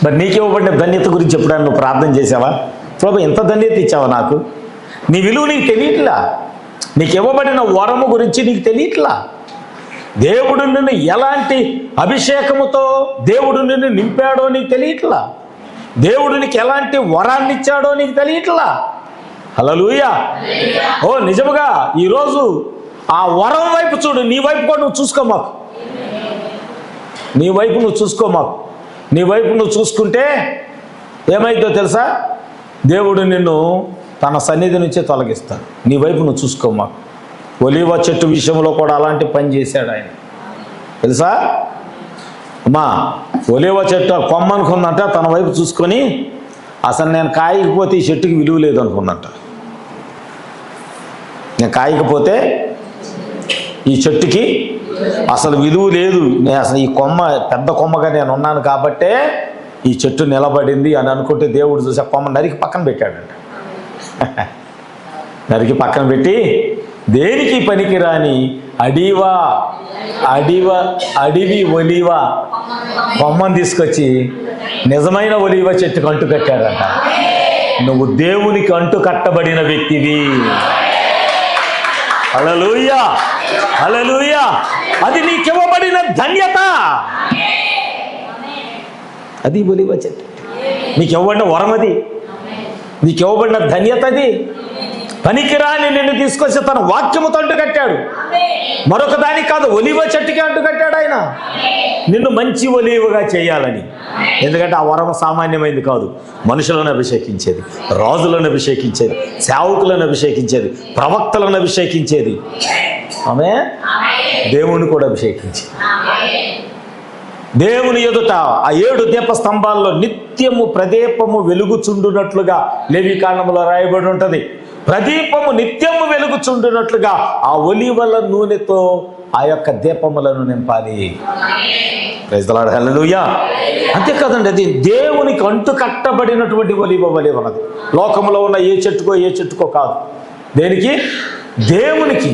[SPEAKER 1] మరి నీకు ఇవ్వబడిన ధన్యత గురించి ఎప్పుడైనా నువ్వు ప్రార్థన చేసావా? ప్రభు, ఎంత ధన్యత ఇచ్చావా నాకు? నీ విలువ నీకు తెలియట్లా. నీకు ఇవ్వబడిన వరము గురించి నీకు తెలియట్లా. దేవుడు నిన్ను ఎలాంటి అభిషేకముతో దేవుడు నిన్ను నింపాడో నీకు తెలియట్లా. దేవుడు నీకు ఎలాంటి వరాన్ని ఇచ్చాడో నీకు తెలియట్లా. హల్లెలూయా. ఓ నిజముగా ఈరోజు ఆ వరం వైపు చూడు. నీ వైపు కూడా నువ్వు చూసుకో మాకు. నీ వైపు నువ్వు చూసుకో మాకు. నీ వైపు నువ్వు చూసుకుంటే ఏమైందో తెలుసా? దేవుడు నిన్ను తన సన్నిధి నుంచే తొలగిస్తాడు. నీ వైపు నువ్వు చూసుకో మాకు. ఒలీవ చెట్టు విషయంలో కూడా అలాంటి పని చేశాడు ఆయన, తెలుసా? అమ్మా, ఒలీవ చెట్టు కొమ్మ అనుకుందంట, తన వైపు చూసుకొని అసలు నేను కాయకపోతే ఈ చెట్టుకి విలువ లేదు అనుకుందంట. నేను కాయకపోతే ఈ చెట్టుకి అసలు విలువ లేదు, నేను అసలు ఈ కొమ్మ పెద్ద కొమ్మగా నేను ఉన్నాను కాబట్టే ఈ చెట్టు నిలబడింది అని అనుకుంటే దేవుడు చూసి కొమ్మ నరికి పక్కన పెట్టాడంట. నరికి పక్కన పెట్టి దేనికి పనికిరాని అడివి ఒలీవ కొమ్మని తీసుకొచ్చి నిజమైన ఒలీవ చెట్టుకు అంటు కట్టాడంట. నువ్వు దేవునికి అంటు కట్టబడిన వ్యక్తివి. హల్లెలూయా, హల్లెలూయా. అది నీకివ్వబడిన ధన్యత. అది ఒలీవ చెట్టు నీకు ఇవ్వబడిన వరం, అది నీకు ఇవ్వబడిన ధన్యత. అది పనికిరాని నిన్ను తీసుకొచ్చి తన వాక్యముతో అంటు కట్టాడు. మరొక దానికి కాదు, ఒలీవ చెట్టుకి అంటు కట్టాడు ఆయన, నిన్ను మంచి ఒలీవగా చేయాలని. ఎందుకంటే ఆ వరం సామాన్యమైంది కాదు. మనుషులను అభిషేకించేది, రాజులను అభిషేకించేది, సేవకులను అభిషేకించేది, ప్రవక్తలను అభిషేకించేది. ఆమె దేవుణ్ణి కూడా అభిషేకించేది. దేవుని ఎదుట ఆ 7 దీప స్తంభాల్లో నిత్యము ప్రదీపము వెలుగుచుండునట్లుగా లేవీకాండములో రాయబడి ఉంటుంది. ప్రదీపము నిత్యము వెలుగుచుండునట్లుగా ఆ ఒలీవల నూనెతో ఆ యొక్క దీపములను నింపాలి. ప్రైజ్ ది లార్డ్, హల్లెలూయా. అంతేకాదండి, అది దేవునికి అంటు కట్టబడినటువంటి ఒలీవ వలె ఉన్నది. లోకంలో ఉన్న ఏ చెట్టుకో కాదు. దేనికి? దేవునికి.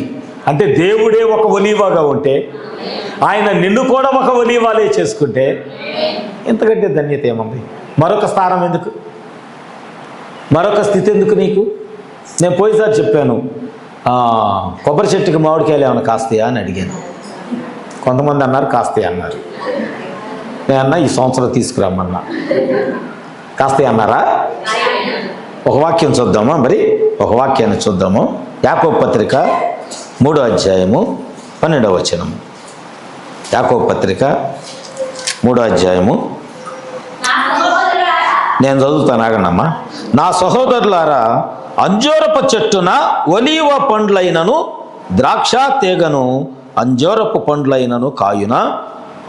[SPEAKER 1] అంటే దేవుడే ఒక ఒలీవగా ఉంటే ఆయన నిన్ను కూడా ఒక ఒలీవాలే చేసుకుంటే ఇంతకంటే ధన్యత ఏముంది? మరొక స్థానం ఎందుకు? మరొక స్థితి ఎందుకు నీకు? నేను పోయిసారి చెప్పాను, కొబ్బరి చెట్టుకి మామిడికాయలు ఏమైనా కాస్తాయా అని అడిగాను. కొంతమంది అన్నారు కాస్తాయి అన్నారు. నేను అన్నా ఈ సంవత్సరం తీసుకురమ్మన్నా. కాస్తాయి అన్నారా? ఒక వాక్యం చూద్దామా? మరి ఒక వాక్యాన్ని చూద్దాము. యాకోబు పత్రిక 3వ అధ్యాయము 12వ వచనము. యాకోబు పత్రిక 3వ అధ్యాయము, నేను చదువుతాను, ఆగనమ్మా. నా సహోదరులారా, అంజూరపు చెట్టున ఒలీవ పండ్లైనను ద్రాక్ష తీగను అంజూరపు పండ్లైనను కాయున,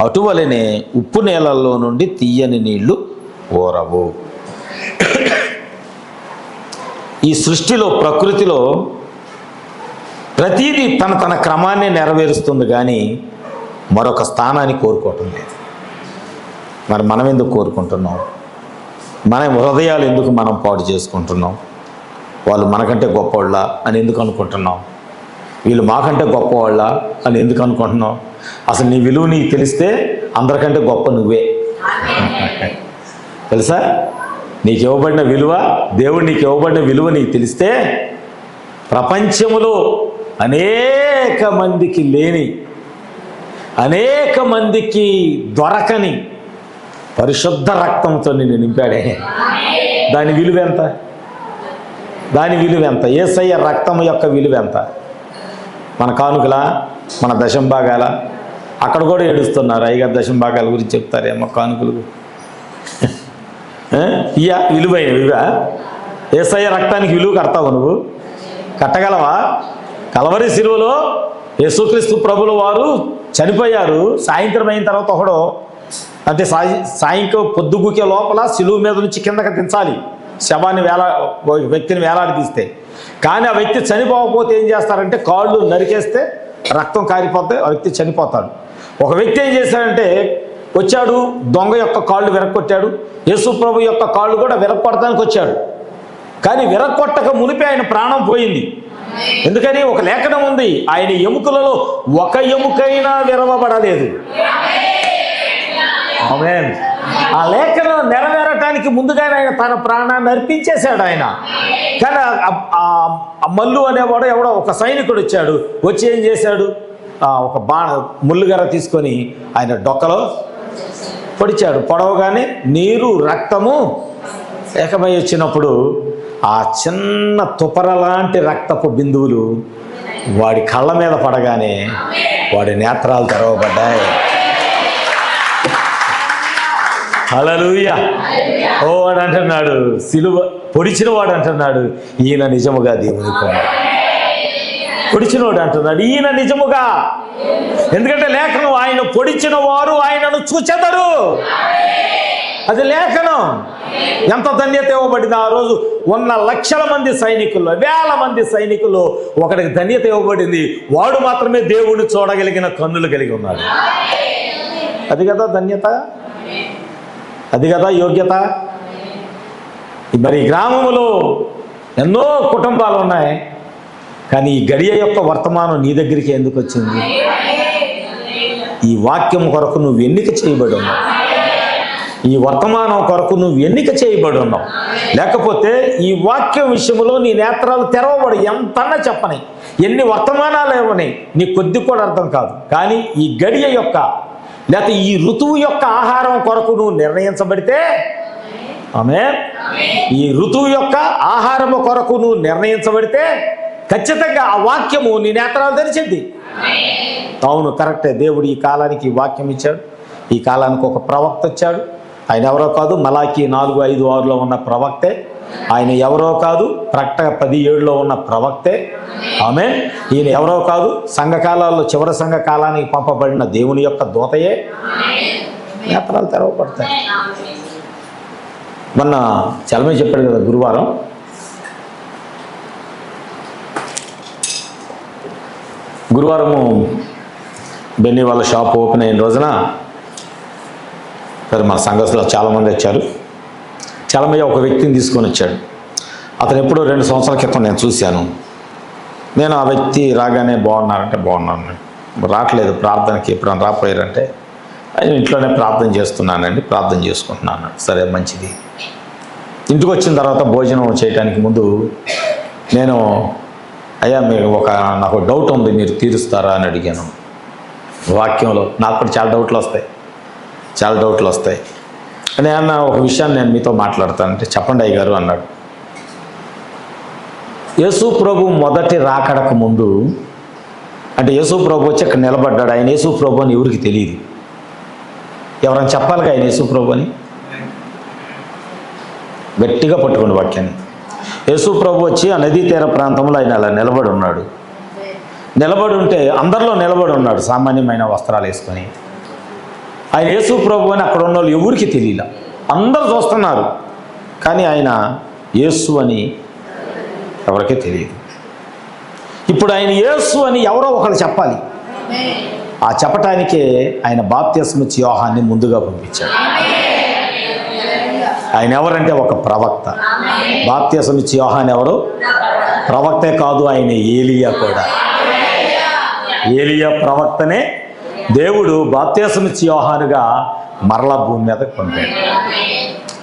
[SPEAKER 1] అటువలనే ఉప్పు నేలల్లో నుండి తీయని నీళ్లు ఓరవు. ఈ సృష్టిలో, ప్రకృతిలో ప్రతిదీ తన క్రమాన్ని నెరవేరుస్తుంది, కానీ మరొక స్థానాన్ని కోరుకోవటం లేదు. మరి మనం ఎందుకు కోరుకుంటున్నాం? మన హృదయాలు ఎందుకు మనం పాడు చేసుకుంటున్నాం? వాళ్ళు మనకంటే గొప్పవాళ్ళ అని ఎందుకు అనుకుంటున్నాం? వీళ్ళు మాకంటే గొప్పవాళ్ళ అని ఎందుకు అనుకుంటున్నాం? అసలు నీ విలువ నీకు తెలిస్తే అందరికంటే గొప్ప నువ్వే. తెలుసా? నీకు ఇవ్వబడిన విలువ, దేవుడు నీకు ఇవ్వబడిన విలువ నీకు తెలిస్తే ప్రపంచంలో అనేక మందికి లేని, అనేక మందికి దొరకని పరిశుద్ధ రక్తంతో నిన్ను నింపాడే. దాని విలువ ఎంత? దాని విలువ ఎంత? యేసయ్య రక్తం యొక్క విలువ ఎంత? మన కానుకల, మన దశంభాగాల? అక్కడ కూడా ఏడుస్తున్నారు. అయ్యగారు దశంభాగాల గురించి చెప్తారేమో, కానుకలు ఇయ్యా విలువైన విలువ. యేసయ్య రక్తానికి విలువ కడతావు నువ్వు? కట్టగలవా? కలవరి శిలువలో యేసుక్రీస్తు ప్రభుల వారు చనిపోయారు. సాయంత్రం అయిన తర్వాత ఒకడు, అంటే సాయంత్రం పొద్దుగుకే లోపల శిలువ మీద నుంచి కిందకి దించాలి శవాన్ని, వ్యక్తిని వేలాడి తీస్తే. కానీ ఆ వ్యక్తి చనిపోకపోతే ఏం చేస్తారంటే కాళ్ళు నరికేస్తే రక్తం కారిపోతే ఆ వ్యక్తి చనిపోతాడు. ఒక వ్యక్తి ఏం చేశాడంటే వచ్చాడు, దొంగ యొక్క కాళ్ళు విరక్కొట్టాడు. యేసు ప్రభు యొక్క కాళ్ళు కూడా విరక్కొట్టడానికి వచ్చాడు. కానీ విరక్కొట్టక మునిపే ఆయన ప్రాణం పోయింది. ఎందుకని? ఒక లేఖనం ఉంది, ఆయన ఎముకలలో ఒక ఎముకైనా విరవబడలేదు. ఆమేన్. ఆ లేఖనం నెరవేరటానికి ముందుగానే ఆయన తన ప్రాణాన్ని అర్పించేశాడు ఆయన. కానీ ఆ మల్లు అనేవాడు ఎవడో ఒక సైనికుడు వచ్చాడు. వచ్చి ఏం చేశాడు? ఒక ముళ్ళుగర తీసుకొని ఆయన డొక్కలో పొడిచాడు. పొడవగానే నీరు రక్తము ఏకమై వచ్చినప్పుడు ఆ చిన్న తుపర లాంటి రక్తపు బిందువులు వాడి కళ్ళ మీద పడగానే వాడి నేత్రాలు తెరవబడ్డాయి. హల్లెలూయా. ఓ వాడు అంటున్నాడు, సిలువ పొడిచిన వాడు అంటున్నాడు, ఈయన నిజముగా దేవుని కుమారుడు. పొడిచినవాడు అంటున్నాడు, ఈయన నిజముగా. ఎందుకంటే లేఖనం, ఆయన పొడిచిన వారు ఆయనను చూచెదరు. అది లేఖనం. ఎంత ధన్యత ఇవ్వబడింది. ఆ రోజు ఉన్న లక్షల మంది సైనికుల్లో, వేల మంది సైనికుల్లో ఒకడికి ధన్యత ఇవ్వబడింది. వాడు మాత్రమే దేవుడిని చూడగలిగిన కన్నులు కలిగి ఉన్నాడు. అది కదా ధన్యత, అది కదా యోగ్యత. మరి గ్రామంలో ఎన్నో కుటుంబాలు ఉన్నాయి, కానీ ఈ గడియ యొక్క వర్తమానం నీ దగ్గరికి ఎందుకు వచ్చింది? ఈ వాక్యం కొరకు నువ్వు ఎన్నిక చేయబడి ఉన్నావు. ఈ వర్తమానం కొరకు నువ్వు ఎన్నిక చేయబడి ఉన్నావు. లేకపోతే ఈ వాక్యం విషయంలో నీ నేత్రాలు తెరవబడి ఎంతన్నా చెప్పని, ఎన్ని వర్తమానాలు ఏమని నీ కొద్ది కూడా అర్థం కాదు. కానీ ఈ గడియ యొక్క లేకపోతే ఈ ఋతువు యొక్క ఆహారం కొరకు నువ్వు నిర్ణయించబడితే, ఆమేన్, ఈ ఋతువు యొక్క ఆహారము కొరకు నువ్వు నిర్ణయించబడితే ఖచ్చితంగా ఆ వాక్యము నీ నేత్రాలు తెరిచింది. అవును, కరెక్టే. దేవుడు ఈ కాలానికి ఈ వాక్యం ఇచ్చాడు. ఈ కాలానికి ఒక ప్రవక్త వచ్చాడు. ఆయన ఎవరో కాదు, మలాకి 4:5-6లో ఉన్న ప్రవక్తే. ఆయన ఎవరో కాదు, ప్రకటన 10:7లో ఉన్న ప్రవక్తే. ఆమేన్. ఈయన ఎవరో కాదు, సంఘకాలాల్లో చివరి సంఘ కాలానికి పంపబడిన దేవుని యొక్క దూతయే. నేత్రాలు తెరవబడతాయి. మొన్న చలమే చెప్పాడు కదా, గురువారము బెన్నీ వాళ్ళ షాప్ ఓపెన్ అయిన రోజున సరే మన సంఘస్థులు చాలామంది వచ్చారు. చాలామంది ఒక వ్యక్తిని తీసుకొని వచ్చాడు. అతను ఎప్పుడో 2 సంవత్సరాల క్రితం నేను చూశాను. నేను ఆ వ్యక్తి రాగానే బాగున్నారంటే బాగున్నాను, రావట్లేదు ప్రార్థనకి, ఎప్పుడైనా రాపోయారంటే ఆయన ఇంట్లోనే ప్రార్థన చేస్తున్నానండి, ప్రార్థన చేసుకుంటున్నాను. సరే మంచిది. ఇంటికి వచ్చిన తర్వాత భోజనం చేయడానికి ముందు నేను, అయ్యా మీరు నాకు డౌట్ ఉంది, మీరు తీరుస్తారా అని అడిగాను. వాక్యంలో నాకు కూడా చాలా డౌట్లు వస్తాయి. అని అన్న ఒక విషయాన్ని నేను మీతో మాట్లాడతానంటే చెప్పండి అయ్యగారు అన్నాడు. యేసు ప్రభు మొదటి రాకడకు ముందు, అంటే యేసు ప్రభు వచ్చి అక్కడ నిలబడ్డాడు. ఆయన యేసు ప్రభు అని ఎవరికి తెలియదు. ఎవరైనా చెప్పాలిగా ఆయన యేసు ప్రభు అని? గట్టిగా పట్టుకోండి వాక్యాన్ని. యేసు ప్రభు వచ్చి ఆ నదీ తీర ప్రాంతంలో ఆయన అలా నిలబడి ఉన్నాడు. నిలబడి ఉంటే అందరిలో నిలబడి ఉన్నాడు, సామాన్యమైన వస్త్రాలు వేసుకొని. ఆయన యేసు ప్రభు అని అక్కడ ఉన్న వాళ్ళు ఎవరికి తెలియలా, అందరూ చూస్తున్నారు. కానీ ఆయన యేసు అని ఎవరికీ తెలియదు. ఇప్పుడు ఆయన యేసు అని ఎవరో ఒకరు చెప్పాలి. ఆ చెప్పటానికే ఆయన బాప్తిస్మం ఇచ్చి యోహాన్ని ముందుగా పంపించాడు. ఆయన ఎవరంటే ఒక ప్రవక్త. బాప్తిస్మం ఇచ్చి యోహాన్ ఎవరు? ప్రవక్తే కాదు, ఆయన ఏలియా కూడా. ఏలియా ప్రవక్తనే దేవుడు బాప్తిస్మం ఇచ్చి యోహానుగా మరలా భూమి మీద పంపాడు.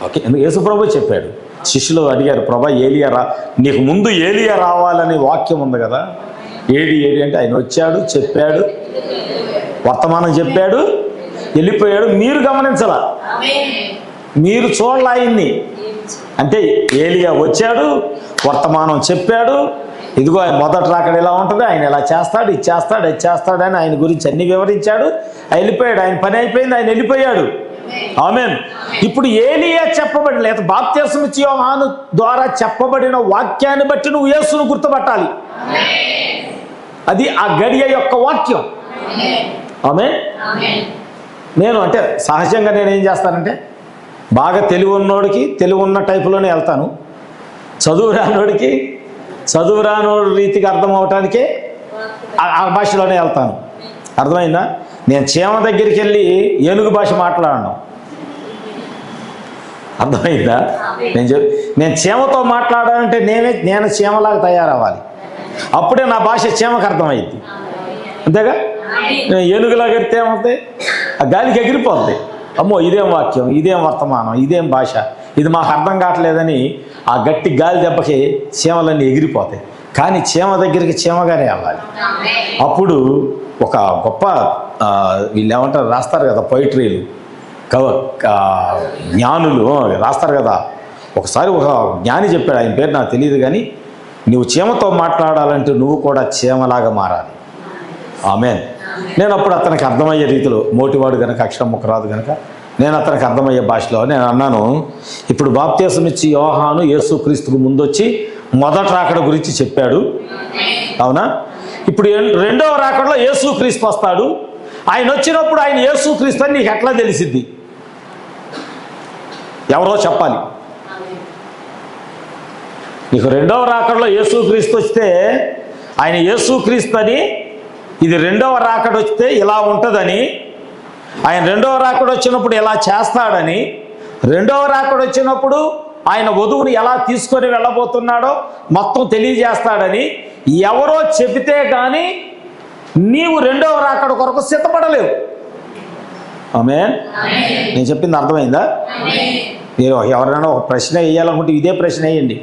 [SPEAKER 1] ఓకే, ఎందుకు యేసు ప్రభు చెప్పాడు. శిష్యులు అడిగారు, ప్రభా ఏలియా నీకు ముందు ఏలియా రావాలని వాక్యం ఉంది కదా, ఏడి అంటే ఆయన వచ్చాడు, చెప్పాడు, వర్తమానం చెప్పాడు, వెళ్ళిపోయాడు. మీరు గమనించాల, మీరు చూడాల ఆయన్ని. అంటే ఏలియా వచ్చాడు, వర్తమానం చెప్పాడు, ఇదిగో ఆయన మొదట రాకడ ఇలా ఉంటుంది, ఆయన ఇలా చేస్తాడు, ఇది చేస్తాడు, అది చేస్తాడని ఆయన గురించి అన్ని వివరించాడు. ఆయన వెళ్ళిపోయాడు, ఆయన పని అయిపోయింది, ఆయన వెళ్ళిపోయాడు. ఆమేన్. ఇప్పుడు ఏలియా చెప్పబడిన లేదా బాప్తిస్మం ఇచ్చే యోహాను ద్వారా చెప్పబడిన వాక్యాన్ని బట్టి నువ్వు యేసును గుర్తుపట్టాలి. అది ఆ గడియ యొక్క వాక్యం. ఆమేన్. నేను అంటే సహజంగా నేనేం చేస్తానంటే, బాగా తెలివి ఉన్నోడికి తెలివి ఉన్న టైపులోనే వెళ్తాను, చదువు రానోడికి చదువు రానోడి రీతికి అర్థం అవటానికే ఆ భాషలోనే వెళ్తాను. అర్థమైందా? నేను చీమ దగ్గరికి వెళ్ళి ఏనుగు భాష మాట్లాడను. అర్థమైందా? నేను చీమతో మాట్లాడాలంటే నేను చీమలాగా తయారవ్వాలి. అప్పుడే నా భాష చీమకు అర్థమైంది. అంతేగా? ఏనుగులాగా ఎడితే ఏమవుతాయి? ఆ గాలికి ఎగిరిపోద్ది. అమ్మో, ఇదేం వాక్యం, ఇదేం వర్తమానం, ఇదేం భాష, ఇది మాకు అర్థం కావట్లేదని ఆ గట్టి గాలి దెబ్బకి చీమలన్నీ ఎగిరిపోతాయి. కానీ చీమ దగ్గరికి చీమగానే వెళ్ళాలి. అప్పుడు ఒక గొప్ప వీళ్ళు ఏమంటారు, రాస్తారు కదా పొయిట్రీలు, జ్ఞానులు రాస్తారు కదా. ఒకసారి ఒక జ్ఞాని చెప్పాడు, ఆయన పేరు నాకు తెలియదు, కానీ నువ్వు చీమతో మాట్లాడాలంటే నువ్వు కూడా చీమలాగా మారాలి. ఆమేన్. నేను అప్పుడు అతనికి అర్థమయ్యే రీతిలో, మోటివాడు కనుక, అక్షరం ముక్క రాదు కనుక నేను అతనికి అర్థమయ్యే భాషలో నేను అన్నాను, ఇప్పుడు బాప్తిస్మం ఇచ్చి యోహాను యేసుక్రీస్తుకు ముందొచ్చి మొదటి రాకడ గురించి చెప్పాడు, అవునా? ఇప్పుడు రెండవ రాకడలో యేసుక్రీస్తు వస్తాడు. ఆయన వచ్చినప్పుడు ఆయన యేసుక్రీస్తు అని నీకు ఎట్లా తెలిసిద్ది? ఎవరో చెప్పాలి నీకు. రెండవ రాకడలో యేసుక్రీస్తు వస్తే ఆయన యేసుక్రీస్తు అని, ఇది రెండవ రాకడ వస్తే ఇలా ఉంటుందని, ఆయన రెండవ రాకడ వచ్చినప్పుడు ఎలా చేస్తాడని, రెండవ రాకడ వచ్చినప్పుడు ఆయన వధువుని ఎలా తీసుకొని వెళ్ళబోతున్నాడో మొత్తం తెలియజేస్తాడని ఎవరో చెబితే కానీ నీవు రెండవ రాకడ కొరకు సిద్ధపడలేవు. ఆమేన్. నేను చెప్పింది అర్థమైందా? మీరు ఎవరైనా ఒక ప్రశ్న వేయాలనుకుంటే ఇదే ప్రశ్న వేయండి.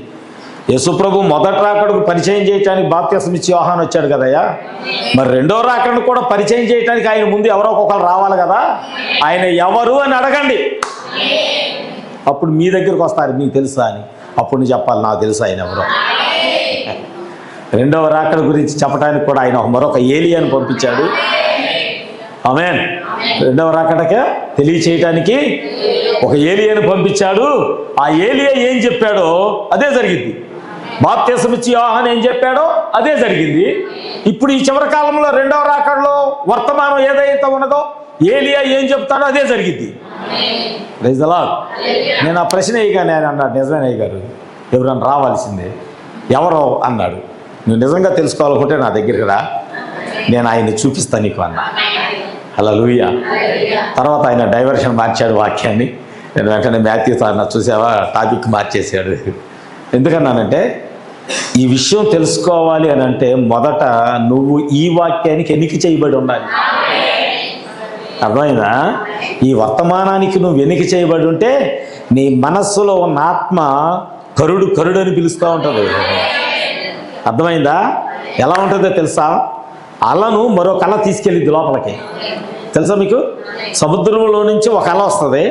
[SPEAKER 1] యేసుప్రభు మొదటి రాకడకు పరిచయం చేయడానికి బాప్తిస్మం ఇచ్చి యోహాను వచ్చాడు కదయ్యా, మరి రెండో రాకడను కూడా పరిచయం చేయడానికి ఆయన ముందు ఎవరో ఒకరు రావాలి కదా. ఆయన ఎవరు అని అడగండి, అప్పుడు మీ దగ్గరికి వస్తారు, మీకు తెలుసా అని. అప్పుడు నువ్వు చెప్పాలి, నాకు తెలుసు ఆయన ఎవరో. రెండవ రాకడ గురించి చెప్పడానికి కూడా ఆయన మరొక ఏలియాను పంపించాడు. ఆమేన్. రెండవ రాకడకే తెలియచేయటానికి ఒక ఏలియాను పంపించాడు. ఆ ఏలియా ఏం చెప్పాడో అదే జరిగింది. బాప్తిస్మం ఇచ్చి యోహాను ఏం చెప్పాడో అదే జరిగింది. ఇప్పుడు ఈ చివరి కాలంలో రెండవ రాకడలో వర్తమానం ఏదైతే ఉన్నదో ఏలియా ఏం చెప్తాడో అదే జరిగింది. Praise the Lord. నేను ఆ ప్రశ్న వేయగానే ఆయన అన్నాడు, నిజమే అయ్యగారు, ఎవరన్నా రావాల్సిందే. ఎవరో అన్నాడు, నువ్వు నిజంగా తెలుసుకోవాలనుకుంటే నా దగ్గరికి రా, నేను ఆయన్ని చూపిస్తాను నీకు అన్నా. హల్లెలూయా. తర్వాత ఆయన డైవర్షన్ మార్చాడు వాక్యాన్ని. నేను వెంటనే మాథ్యూ సార్ చూసావా టాపిక్ మార్చేసాడు. ఎందుకన్నానంటే ఈ విషయం తెలుసుకోవాలి అని అంటే మొదట నువ్వు ఈ వాక్యానికి ఎన్నిక చేయబడి ఉండాలి. అర్థమైందా? ఈ వర్తమానానికి నువ్వు వెనుక చేయబడి ఉంటే నీ మనస్సులో ఉన్న ఆత్మ కరుడు కరుడు అని పిలుస్తూ ఉంటుంది. అర్థమైందా? ఎలా ఉంటుందో తెలుసా? అలను మరో కళ తీసుకెళ్ళిద్ది లోపలికి. తెలుసా మీకు? సముద్రంలో నుంచి ఒక అల వస్తుంది,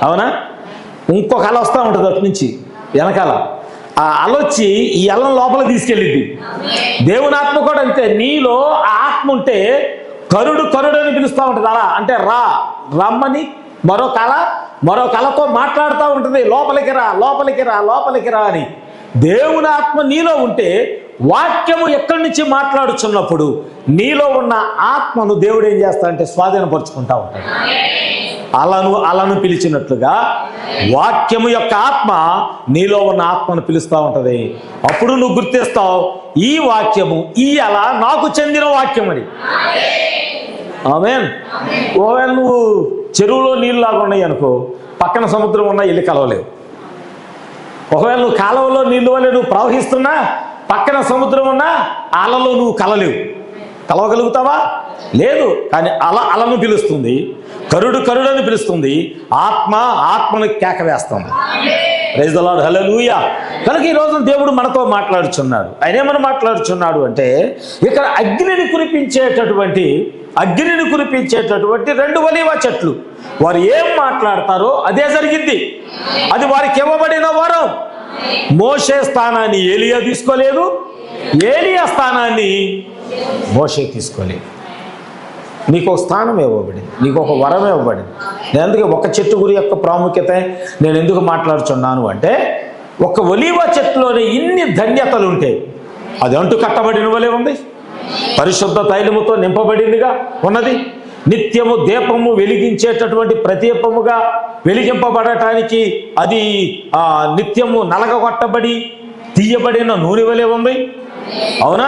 [SPEAKER 1] అవునా? ఇంకొక అల వస్తూ ఉంటుంది అటు నుంచి వెనకాల. ఆ అల వచ్చి ఈ అలను లోపలికి తీసుకెళ్ళిద్ది. దేవుని ఆత్మ కూడా అంతే. నీలో ఆ ఆత్మ ఉంటే కరుడు కరుడు అని పిలుస్తూ ఉంటుంది. అలా అంటే రమ్మని మరో కళతో మాట్లాడుతూ ఉంటుంది, లోపలికి రా లోపలికి రా లోపలికి రా అని. దేవుని ఆత్మ నీలో ఉంటే వాక్యము ఎక్కడి నుంచి మాట్లాడుచున్నప్పుడు నీలో ఉన్న ఆత్మను దేవుడు ఏం చేస్తాడంటే స్వాధీనపరుచుకుంటా ఉంటాడు. అలను పిలిచినట్లుగా వాక్యము యొక్క ఆత్మ నీలో ఉన్న ఆత్మను పిలుస్తూ ఉంటుంది. అప్పుడు నువ్వు గుర్తిస్తావు, ఈ వాక్యము ఈ అల నాకు చెందిన వాక్యం అని. ఆమేన్. ఒకవేళ నువ్వు చెరువులో నీళ్ళు లాగా ఉన్నాయి అనుకో, పక్కన సముద్రం ఉన్నా వెళ్ళి కలవలేవు. ఒకవేళ నువ్వు కాలువలో నీళ్ళు వల్ల నువ్వు ప్రవహిస్తున్నా, పక్కన సముద్రం ఉన్నా అలలో నువ్వు కలవగలుగుతావా? లేదు. కానీ అలను పిలుస్తుంది, కరుడు కరుడని పిలుస్తుంది, ఆత్మను కేక వేస్తుంది. Praise the Lord. హల్లెలూయా. కనుక ఈ రోజున దేవుడు మనతో మాట్లాడుచున్నాడు. ఆయన ఏమని మాట్లాడుచున్నాడు అంటే, ఇక్కడ అగ్నిని కురిపించేటటువంటి రెండు ఒలీవ చెట్లు. వారు ఏం మాట్లాడతారో అదే జరిగింది. అది వారికి ఇవ్వబడిన వరం. మోషే స్థానాన్ని ఏలియా తీసుకోలేదు, ఏలియా స్థానాన్ని మోషే తీసుకోలేదు. నీకు ఒక స్థానం ఇవ్వబడింది, నీకు ఒక వరం ఇవ్వబడింది. నేను అందుకే ఒక చెట్టు గురి యొక్క ప్రాముఖ్యత నేను ఎందుకు మాట్లాడుచున్నాను అంటే, ఒక ఒలీవ చెట్టులోనే ఇన్ని ధన్యతలు ఉంటాయి. అది అంటు కట్టబడిన వలె ఉంది, పరిశుద్ధ తైలముతో నింపబడిందిగా ఉన్నది, నిత్యము దీపము వెలిగించేటటువంటి ప్రదీపముగా వెలిగింపబడటానికి అది నిత్యము నలగగొట్టబడి తీయబడిన నూనె వలె ఉంది. అవునా?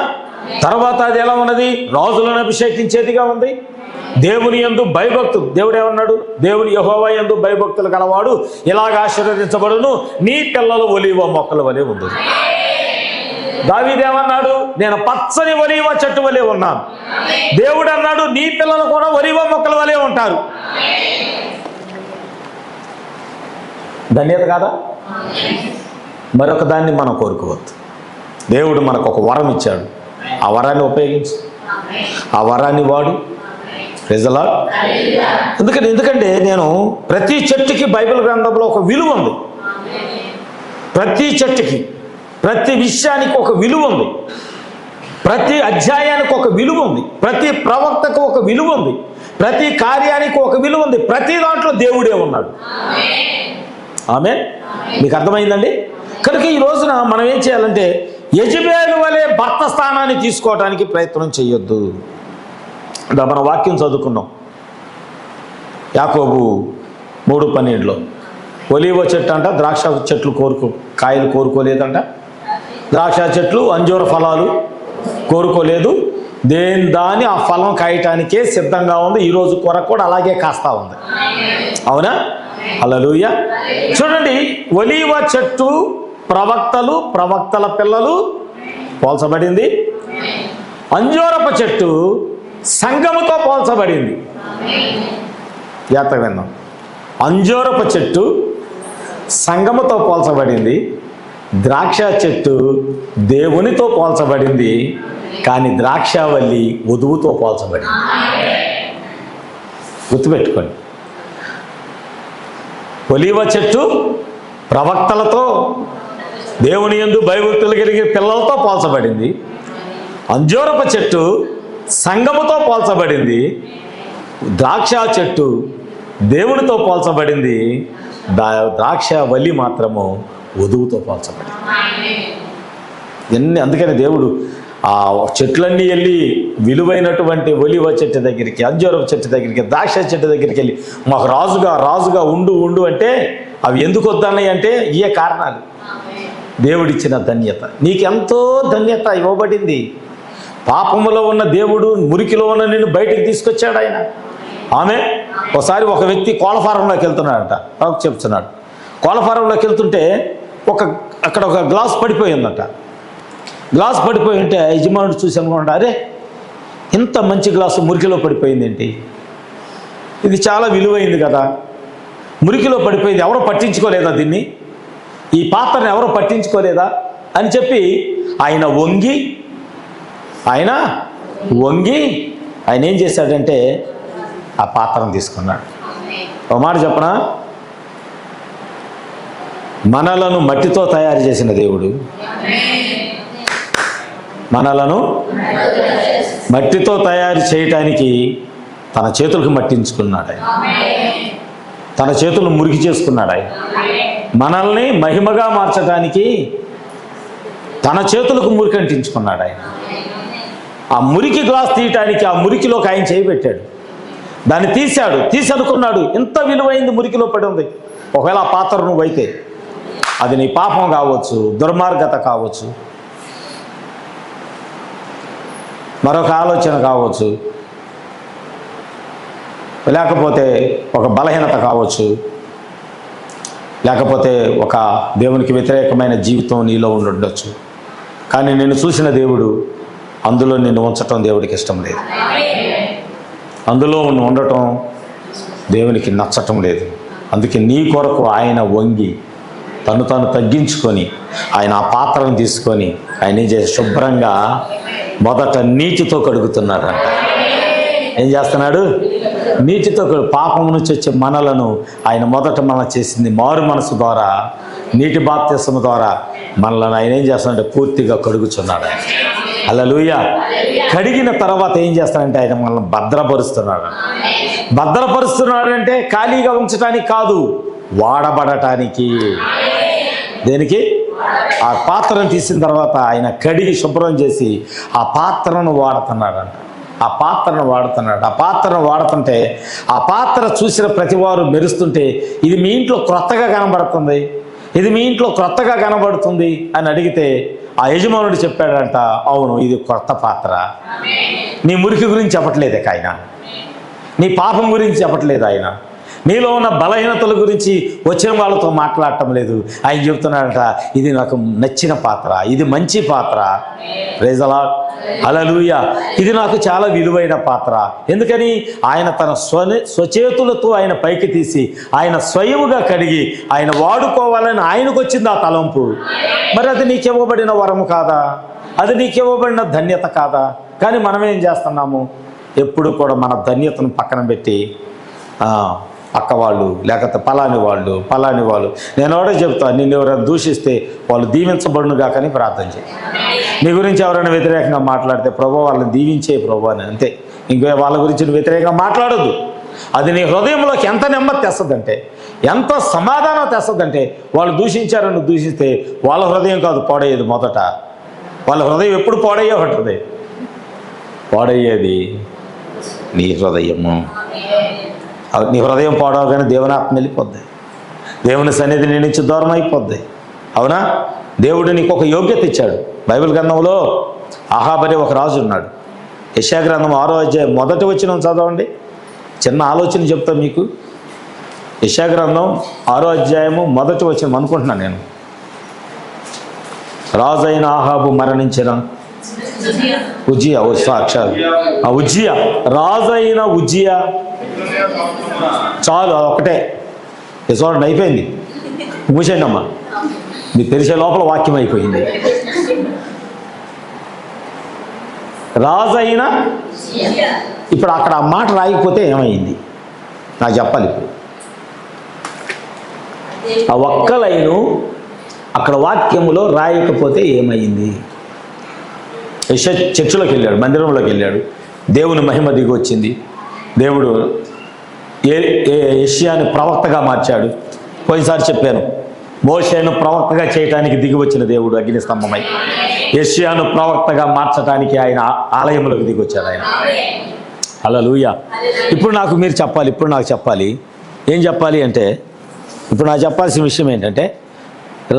[SPEAKER 1] తర్వాత అది ఎలా ఉన్నది? రాజులను అభిషేకించేదిగా ఉంది. దేవుని యందు భయభక్తులు, దేవుడు ఏమన్నాడు? దేవుని యెహోవా యందు భయభక్తులు గలవాడు ఇలాగ ఆశీర్వదించబడును, నీ పిల్లలు ఒలీవ మొక్కల వలె ఉంది. దావీదేమన్నాడు? నేను పచ్చని ఒలీవ చెట్టు వలె ఉన్నాను. దేవుడు అన్నాడు, నీ పిల్లలు కూడా ఒలీవ మొక్కల వలె ఉంటారు. ధన్యత కాదా? మరొక దాన్ని మనం కోరుకోవద్దు. దేవుడు మనకు ఒక వరం ఇచ్చాడు, ఆ వరాన్ని ఉపయోగించు, ఆ వరాన్ని వాడు. ప్రజలా ఎందుకంటే నేను ప్రతి చెట్టుకి బైబిల్ గ్రంథంలో ఒక విలువ ఉంది. ప్రతి చెట్టుకి, ప్రతి విషయానికి ఒక విలువ ఉంది. ప్రతి అధ్యాయానికి ఒక విలువ ఉంది. ప్రతి ప్రవక్తకు ఒక విలువ ఉంది. ప్రతి కార్యానికి ఒక విలువ ఉంది. ప్రతి దాంట్లో దేవుడే ఉన్నాడు. ఆమేన్. మీకు అర్థమైందండి? కనుక ఈ రోజున మనం ఏం చేయాలంటే, యెజబెలు వలె భర్త స్థానాన్ని తీసుకోవడానికి ప్రయత్నం చేయొద్దు. మన వాక్యం చదువుకున్నాం, యాకోబు 3:12 ఒలీవ చెట్టు అంట ద్రాక్ష చెట్లు కాయలు కోరుకోలేదంట, ద్రాక్ష చెట్లు అంజూర ఫలాలు కోరుకోలేదు, దాని ఆ ఫలం కాయటానికే సిద్ధంగా ఉంది. ఈరోజు కొరకు కూడా అలాగే కాస్తా ఉంది. అవునా? హల్లెలూయా. చూడండి, ఒలీవ చెట్టు ప్రవక్తల పిల్లలు పోల్చబడింది. అంజూరపు చెట్టు సంఘముతో పోల్చబడింది. జాగ్రత్తగా విన్నాం. అంజూరపు చెట్టు సంఘముతో పోల్చబడింది, ద్రాక్ష చెట్టు దేవునితో పోల్చబడింది, కానీ ద్రాక్షావల్లి వధువుతో పోల్చబడింది. గుర్తుపెట్టుకోండి. ఒలీవ చెట్టు ప్రవక్తలతో, దేవుని యందు భయభక్తులు కలిగిన పిల్లలతో పోల్చబడింది. అంజూరపు చెట్టు సంఘముతో పోల్చబడింది. ద్రాక్ష చెట్టు దేవునితో పోల్చబడింది. ద్రాక్ష వల్లి మాత్రము వధువుతో పోల్చబడింది. అందుకని దేవుడు ఆ చెట్లన్నీ వెళ్ళి విలువైనటువంటి ఒలీవ చెట్టు దగ్గరికి, అంజూరపు చెట్టు దగ్గరికి, ద్రాక్ష చెట్టు దగ్గరికి వెళ్ళి మాకు రాజుగా ఉండు అంటే అవి ఎందుకు వద్దన్నాయి అంటే ఏ కారణాలు. దేవుడిచ్చిన ధన్యత, నీకెంతో ధన్యత ఇవ్వబడింది. పాపములో ఉన్న దేవుడు మురికిలో ఉన్న నిన్ను బయటికి తీసుకొచ్చాడు ఆయన. ఒకసారి ఒక వ్యక్తి కోళ్ళ ఫారంలోకి వెళ్తున్నాడట, చెప్తున్నాడు. కోళ్ళ ఫారంలోకి వెళ్తుంటే అక్కడ ఒక గ్లాస్ పడిపోయిందట. గ్లాస్ పడిపోయి ఉంటే యజమానుడు చూసి అనుకున్నాడు, అరే ఇంత మంచి గ్లాసు మురికిలో పడిపోయింది ఏంటి, ఇది చాలా విలువైంది కదా, మురికిలో పడిపోయింది, ఎవరో పట్టించుకోలేదా దీన్ని, ఈ పాత్రను ఎవరో పట్టించుకోలేదా అని చెప్పి ఆయన వంగి ఆయన ఏం చేశాడంటే ఆ పాత్రను తీసుకున్నాడు. ఒక మాట చెప్పనా, మనలను మట్టితో తయారు చేసిన దేవుడు మనలను మట్టితో తయారు చేయటానికి తన చేతులకు మట్టించుకున్నాడు ఆయన. తన చేతులను మురికి చేసుకున్నాడు ఆయన. మనల్ని మహిమగా మార్చడానికి తన చేతులకు మురికి అంటించుకున్నాడు ఆయన. ఆ మురికి గ్లాస్ తీయటానికి ఆ మురికిలోకి ఆయన చేయబెట్టాడు. దాన్ని తీసి అనుకున్నాడు, ఇంత విలువైంది మురికిలో పడి ఉంది. ఒకవేళ ఆ పాత్ర నువ్వైతే అది నీ పాపం కావచ్చు, దుర్మార్గత కావచ్చు, మరొక ఆలోచన కావచ్చు, లేకపోతే ఒక బలహీనత కావచ్చు, లేకపోతే ఒక దేవునికి వ్యతిరేకమైన జీవితం నీలో ఉండొచ్చు. కానీ నిన్ను చూసిన దేవుడు అందులో నిన్ను ఉంచటం దేవుడికి ఇష్టం లేదు. అందులో ఉండటం దేవునికి నచ్చటం లేదు. అందుకే నీ కొరకు ఆయన వంగి తను తాను తగ్గించుకొని ఆయన ఆ పాత్రను తీసుకొని ఆయన ఏం చేసి శుభ్రంగా మొదట నీటితో కడుగుతున్నాడంట. ఏం చేస్తున్నాడు? నీటితో పాపం నుంచి వచ్చే మనలను ఆయన మొదట మన చేసింది మారు మనసు ద్వారా, నీటి బాప్తిస్మ ద్వారా మనలను ఆయన ఏం చేస్తాడంటే పూర్తిగా కడుగుచున్నాడు. ఆయన హల్లెలూయా. కడిగిన తర్వాత ఏం చేస్తాడంటే ఆయన మనల్ని భద్రపరుస్తున్నాడు. భద్రపరుస్తున్నాడంటే ఖాళీగా ఉంచడానికి కాదు, వాడబడటానికి. దేనికి? ఆ పాత్రను తీసిన తర్వాత ఆయన కడిగి శుభ్రం చేసి ఆ పాత్రను వాడుతున్నాడంట. ఆ పాత్రను వాడుతుంటే ఆ పాత్ర చూసిన ప్రతి వారు మెరుస్తుంటే ఇది మీ ఇంట్లో క్రొత్తగా కనబడుతుంది, ఇది మీ ఇంట్లో క్రొత్తగా కనబడుతుంది అని అడిగితే ఆ యజమానుడు చెప్పాడంట, అవును ఇది కొత్త పాత్ర. నీ మురికి గురించి చెప్పట్లేదు ఆయన, నీ పాపం గురించి చెప్పట్లేదు ఆయన, నీలో ఉన్న బలహీనతల గురించి వచ్చిన వాళ్ళతో మాట్లాడటం లేదు. ఆయన చెప్తున్నాడంట, ఇది నాకు నచ్చిన పాత్ర, ఇది మంచి పాత్ర. Praise the Lord. హల్లెలూయా. ఇది నాకు చాలా విలువైన పాత్ర. ఎందుకని? ఆయన తన స్వచేతులతో ఆయన పైకి తీసి ఆయన స్వయముగా కడిగి ఆయన వాడుకోవాలని ఆయనకు వచ్చింది ఆ తలంపు. మరి అది నీకు ఇవ్వబడిన వరము కాదా? అది నీకు ఇవ్వబడిన ధన్యత కాదా? కానీ మనం ఏం చేస్తున్నాము? ఎప్పుడు కూడా మన ధన్యతను పక్కన పెట్టి పక్క వాళ్ళు, లేకపోతే పలాని వాళ్ళు. నేను ఎవరో చెప్తాను, నిన్ను ఎవరైనా దూషిస్తే వాళ్ళు దీవించబడునుగా కానీ ప్రార్థన చేయి. నీ గురించి ఎవరైనా వ్యతిరేకంగా మాట్లాడితే ప్రభు వాళ్ళని దీవించే ప్రభు అని, అంతే. ఇంకో వాళ్ళ గురించి నువ్వు వ్యతిరేకంగా మాట్లాడొద్దు. అది నీ హృదయంలోకి ఎంత నెమ్మది తెస్తుందంటే, ఎంత సమాధానం తెస్తుందంటే, వాళ్ళు దూషించారని నువ్వు దూషిస్తే వాళ్ళ హృదయం కాదు పాడయ్యేది. మొదట వాళ్ళ హృదయం ఎప్పుడు పాడయ్యే ఉంటుంది? పాడయ్యేది నీ హృదయము. నీ హృదయం పాడవగానే దేవుని ఆత్మ వెళ్ళిపోద్ది, దేవుని సన్నిధి నీ నుంచి దూరం అయిపోద్ది. అవునా? దేవుడు నీకు ఒక యోగ్యత ఇచ్చాడు. బైబిల్ గ్రంథంలో అహాబ్ అనే ఒక రాజు ఉన్నాడు. యెషయా గ్రంథం 6వ అధ్యాయం మొదటి వచనం చదవండి. చిన్న ఆలోచన చెప్తా మీకు. యెషయా గ్రంథం 6వ అధ్యాయము మొదటి వచనం అనుకుంటున్నాను నేను. రాజు అయిన అహాబు మరణించిన ఉజ్జియా రాజు అయిన ఉజ్జియా. చాలు, ఒకటే చూడండి, అయిపోయింది. మూసేయండి అమ్మా, మీకు తెలిసే లోపల వాక్యం అయిపోయింది. రాజు అయిన, ఇప్పుడు అక్కడ ఆ మాట రాయకపోతే ఏమైంది నాకు చెప్పాలి. ఇప్పుడు ఆ ఒక్క లైను అక్కడ వాక్యములో రాయకపోతే ఏమైంది? చర్చిలోకి వెళ్ళాడు, మందిరంలోకి వెళ్ళాడు, దేవుని మహిమ దిగి వచ్చింది. దేవుడు యెషయాని ప్రవక్తగా మార్చాడు. పోయినసారి చెప్పాను, మోషేను ప్రవక్తగా చేయటానికి దిగి వచ్చిన దేవుడు అగ్ని స్తంభమై యెషయాను ప్రవక్తగా మార్చడానికి ఆయన ఆలయంలోకి దిగి వచ్చాడు ఆయన. హల్లెలూయా. ఇప్పుడు నాకు మీరు చెప్పాలి, ఇప్పుడు నాకు చెప్పాలి. ఏం చెప్పాలి అంటే, ఇప్పుడు నాకు చెప్పాల్సిన విషయం ఏంటంటే,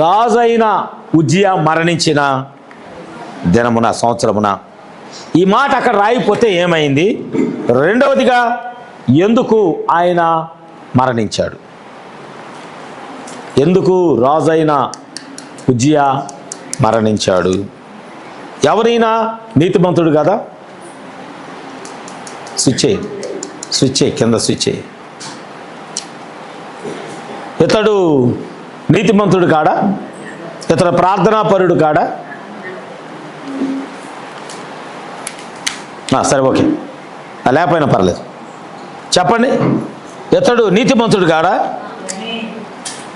[SPEAKER 1] రాజైన ఉజ్జియా మరణించిన దినమున, సంవత్సరమున, ఈ మాట అక్కడ రాయిపోతే ఏమైంది? రెండవదిగా, ఎందుకు ఆయన మరణించాడు? ఎందుకు రాజైన ఉజ్జియా మరణించాడు? ఎవరైనా నీతిమంతుడు కదా? స్విచ్ చేయి, కింద స్విచ్ చేయి. ఇతడు నీతిమంతుడు కాడా? ఇతడు ప్రార్థనాపరుడు కాడా? సరే, ఓకే, లేకపోయినా పర్లేదు, చెప్పండి. ఇతడు నీతిమంతుడు కాడా?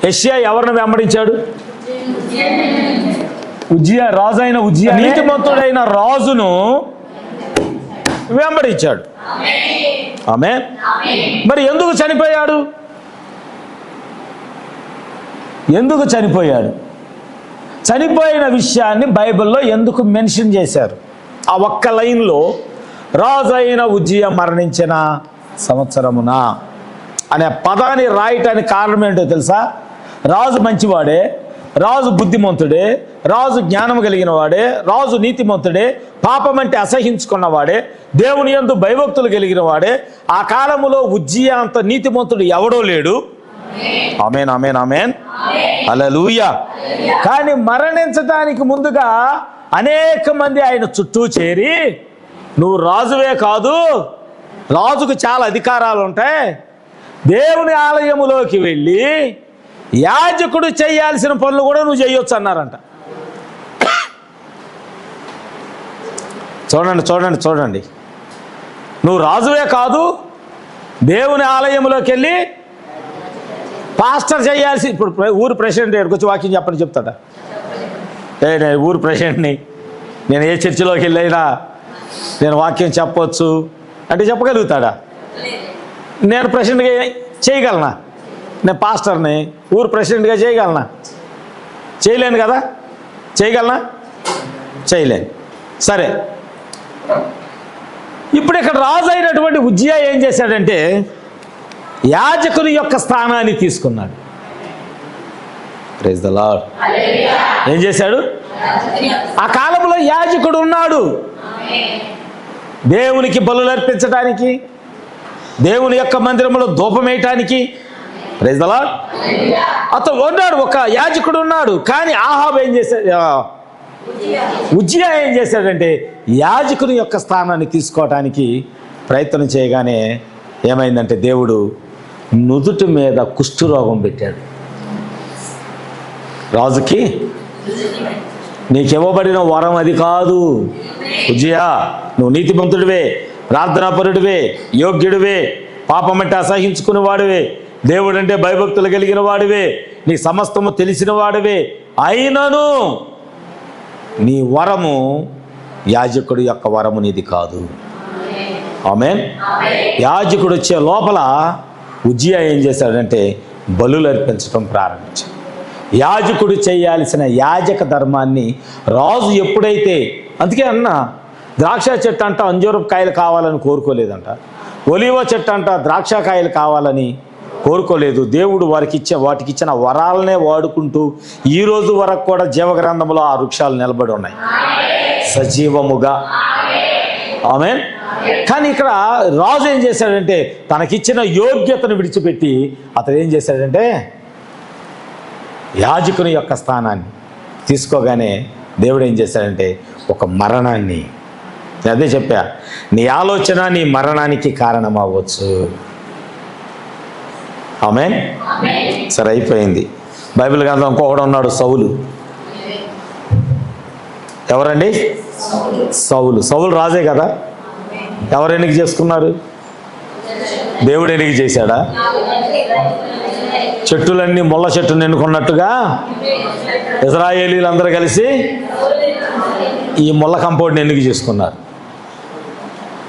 [SPEAKER 1] యెషయా ఎవరిని వెంబడించాడు? ఉజ్జియా, రాజు అయిన ఉజ్జియా నీతిమంతుడైన రాజును వెంబడించాడు. ఆమేన్. మరి ఎందుకు చనిపోయాడు? ఎందుకు చనిపోయాడు? చనిపోయిన విషయాన్ని బైబిల్లో ఎందుకు మెన్షన్ చేశారు? ఆ ఒక్క లైన్లో రాజు అయిన ఉజ్జియా మరణించిన సంవత్సరమున అనే పదాన్ని రాయటానికి కారణం ఏంటో తెలుసా? రాజు మంచివాడే, రాజు బుద్ధిమంతుడే, రాజు జ్ఞానం కలిగిన వాడే, రాజు నీతిమంతుడే, పాపం అంటే అసహించుకున్నవాడే, దేవుని యందు భయభక్తులు కలిగిన వాడే. ఆ కాలములో ఉజ్జియా అంత నీతిమంతుడు ఎవడో లేడు. ఆమేన్, ఆమేన్, ఆమేన్, హల్లెలూయా. కానీ మరణించడానికి ముందుగా అనేక మంది ఆయన చుట్టూ చేరి, నువ్వు రాజువే కాదు, రాజుకు చాలా అధికారాలు ఉంటాయి, దేవుని ఆలయములోకి వెళ్ళి యాజకుడు చేయాల్సిన పనులు కూడా నువ్వు చేయొచ్చు అన్నారంట. చూడండి చూడండి చూడండి, నువ్వు రాజువే కాదు, దేవుని ఆలయంలోకి వెళ్ళి పాస్టర్ చేయాల్సి. ఇప్పుడు ఊరు ప్రెసిడెంట్ ఎక్కడికి వచ్చి వాక్యం చెప్పని చెప్తాడా? నేను ఊరు ప్రెసిడెంట్ని, నేను ఏ చర్చిలోకి వెళ్ళైనా నేను వాక్యం చెప్పవచ్చు అంటే చెప్పగలుగుతాడా? నేను ప్రెసిడెంట్గా చేయగలనా? నేను పాస్టర్ని ఊరు ప్రెసిడెంట్గా చేయగలనా? చేయలేను కదా. చేయగలనా? చేయలేను. సరే, ఇప్పుడు ఇక్కడ రాజు అయినటువంటి ఉజ్జియా ఏం చేశాడంటే యాజకుని యొక్క స్థానాన్ని తీసుకున్నాడు. Praise the Lord. ఏం చేశాడు? ఆ కాలంలో యాజకుడు ఉన్నాడు, దేవునికి బలులు అర్పించడానికి, దేవుని యొక్క మందిరంలో ధూపం వేయటానికి. Praise the Lord. అతను ఉన్నాడు, ఒక యాజకుడు ఉన్నాడు. కానీ ఆహాబు ఏం చేశాడు? ఉజ్జియా ఏం చేశాడంటే యాజకుని యొక్క స్థానాన్ని తీసుకోవటానికి ప్రయత్నం చేయగానే ఏమైందంటే దేవుడు నుదుటి మీద కుష్ఠరోగం పెట్టాడు. రాజుకి నీకు ఇవ్వబడిన వరం అది కాదు ఉజ్జియా, నువ్వు నీతిమంతుడివే, ప్రార్థనాపరుడివే, యోగ్యుడివే, పాపమంటే అసహించుకునే వాడివే, దేవుడంటే భయభక్తులు కలిగిన వాడివే, నీ సమస్తము తెలిసిన వాడివే, అయినను నీ వరము యాజకుడు యొక్క వరము నీది కాదు. ఆమేన్. యాజకుడు వచ్చే లోపల ఉజ్జియా ఏం చేశాడంటే బలులు అర్పించడం ప్రారంభించాడు. యాజకుడు చేయాల్సిన యాజక ధర్మాన్ని రాజు ఎప్పుడైతే, అందుకే అన్న ద్రాక్ష చెట్టు అంట అంజూరపు కాయలు కావాలని కోరుకోలేదంట, ఒలివ చెట్టు అంట ద్రాక్షకాయలు కావాలని కోరుకోలేదు. దేవుడు వాటికి ఇచ్చిన వరాలనే వాడుకుంటూ ఈ రోజు వరకు కూడా జీవగ్రంథంలో ఆ వృక్షాలు నిలబడి ఉన్నాయి సజీవముగా. ఆమేన్. కానీ ఇక్కడ రాజు ఏం చేశాడంటే తనకిచ్చిన యోగ్యతను విడిచిపెట్టి అతను ఏం చేశాడంటే యాజకుని యొక్క స్థానాన్ని తీసుకోగానే దేవుడు ఏం చేశాడంటే ఒక మరణాన్ని, అదే చెప్పా, నీ ఆలోచన నీ మరణానికి కారణం అవ్వచ్చు. ఆమేన్. సరే, అయిపోయింది. బైబిల్ గ్రంథం ఇంకొకడు ఉన్నాడు, సౌలు. ఎవరండి? సౌలు. సౌలు రాజే కదా. ఎవరు ఎన్నిక చేసుకున్నారు? దేవుడు ఎన్నిక చేశాడా? చెట్టులన్నీ ముళ్ళ చెట్టును ఎన్నుకున్నట్టుగా ఇశ్రాయేలీలందరూ కలిసి ఈ ముళ్ళ కంపౌండ్ని ఎన్నిక చేసుకున్నారు.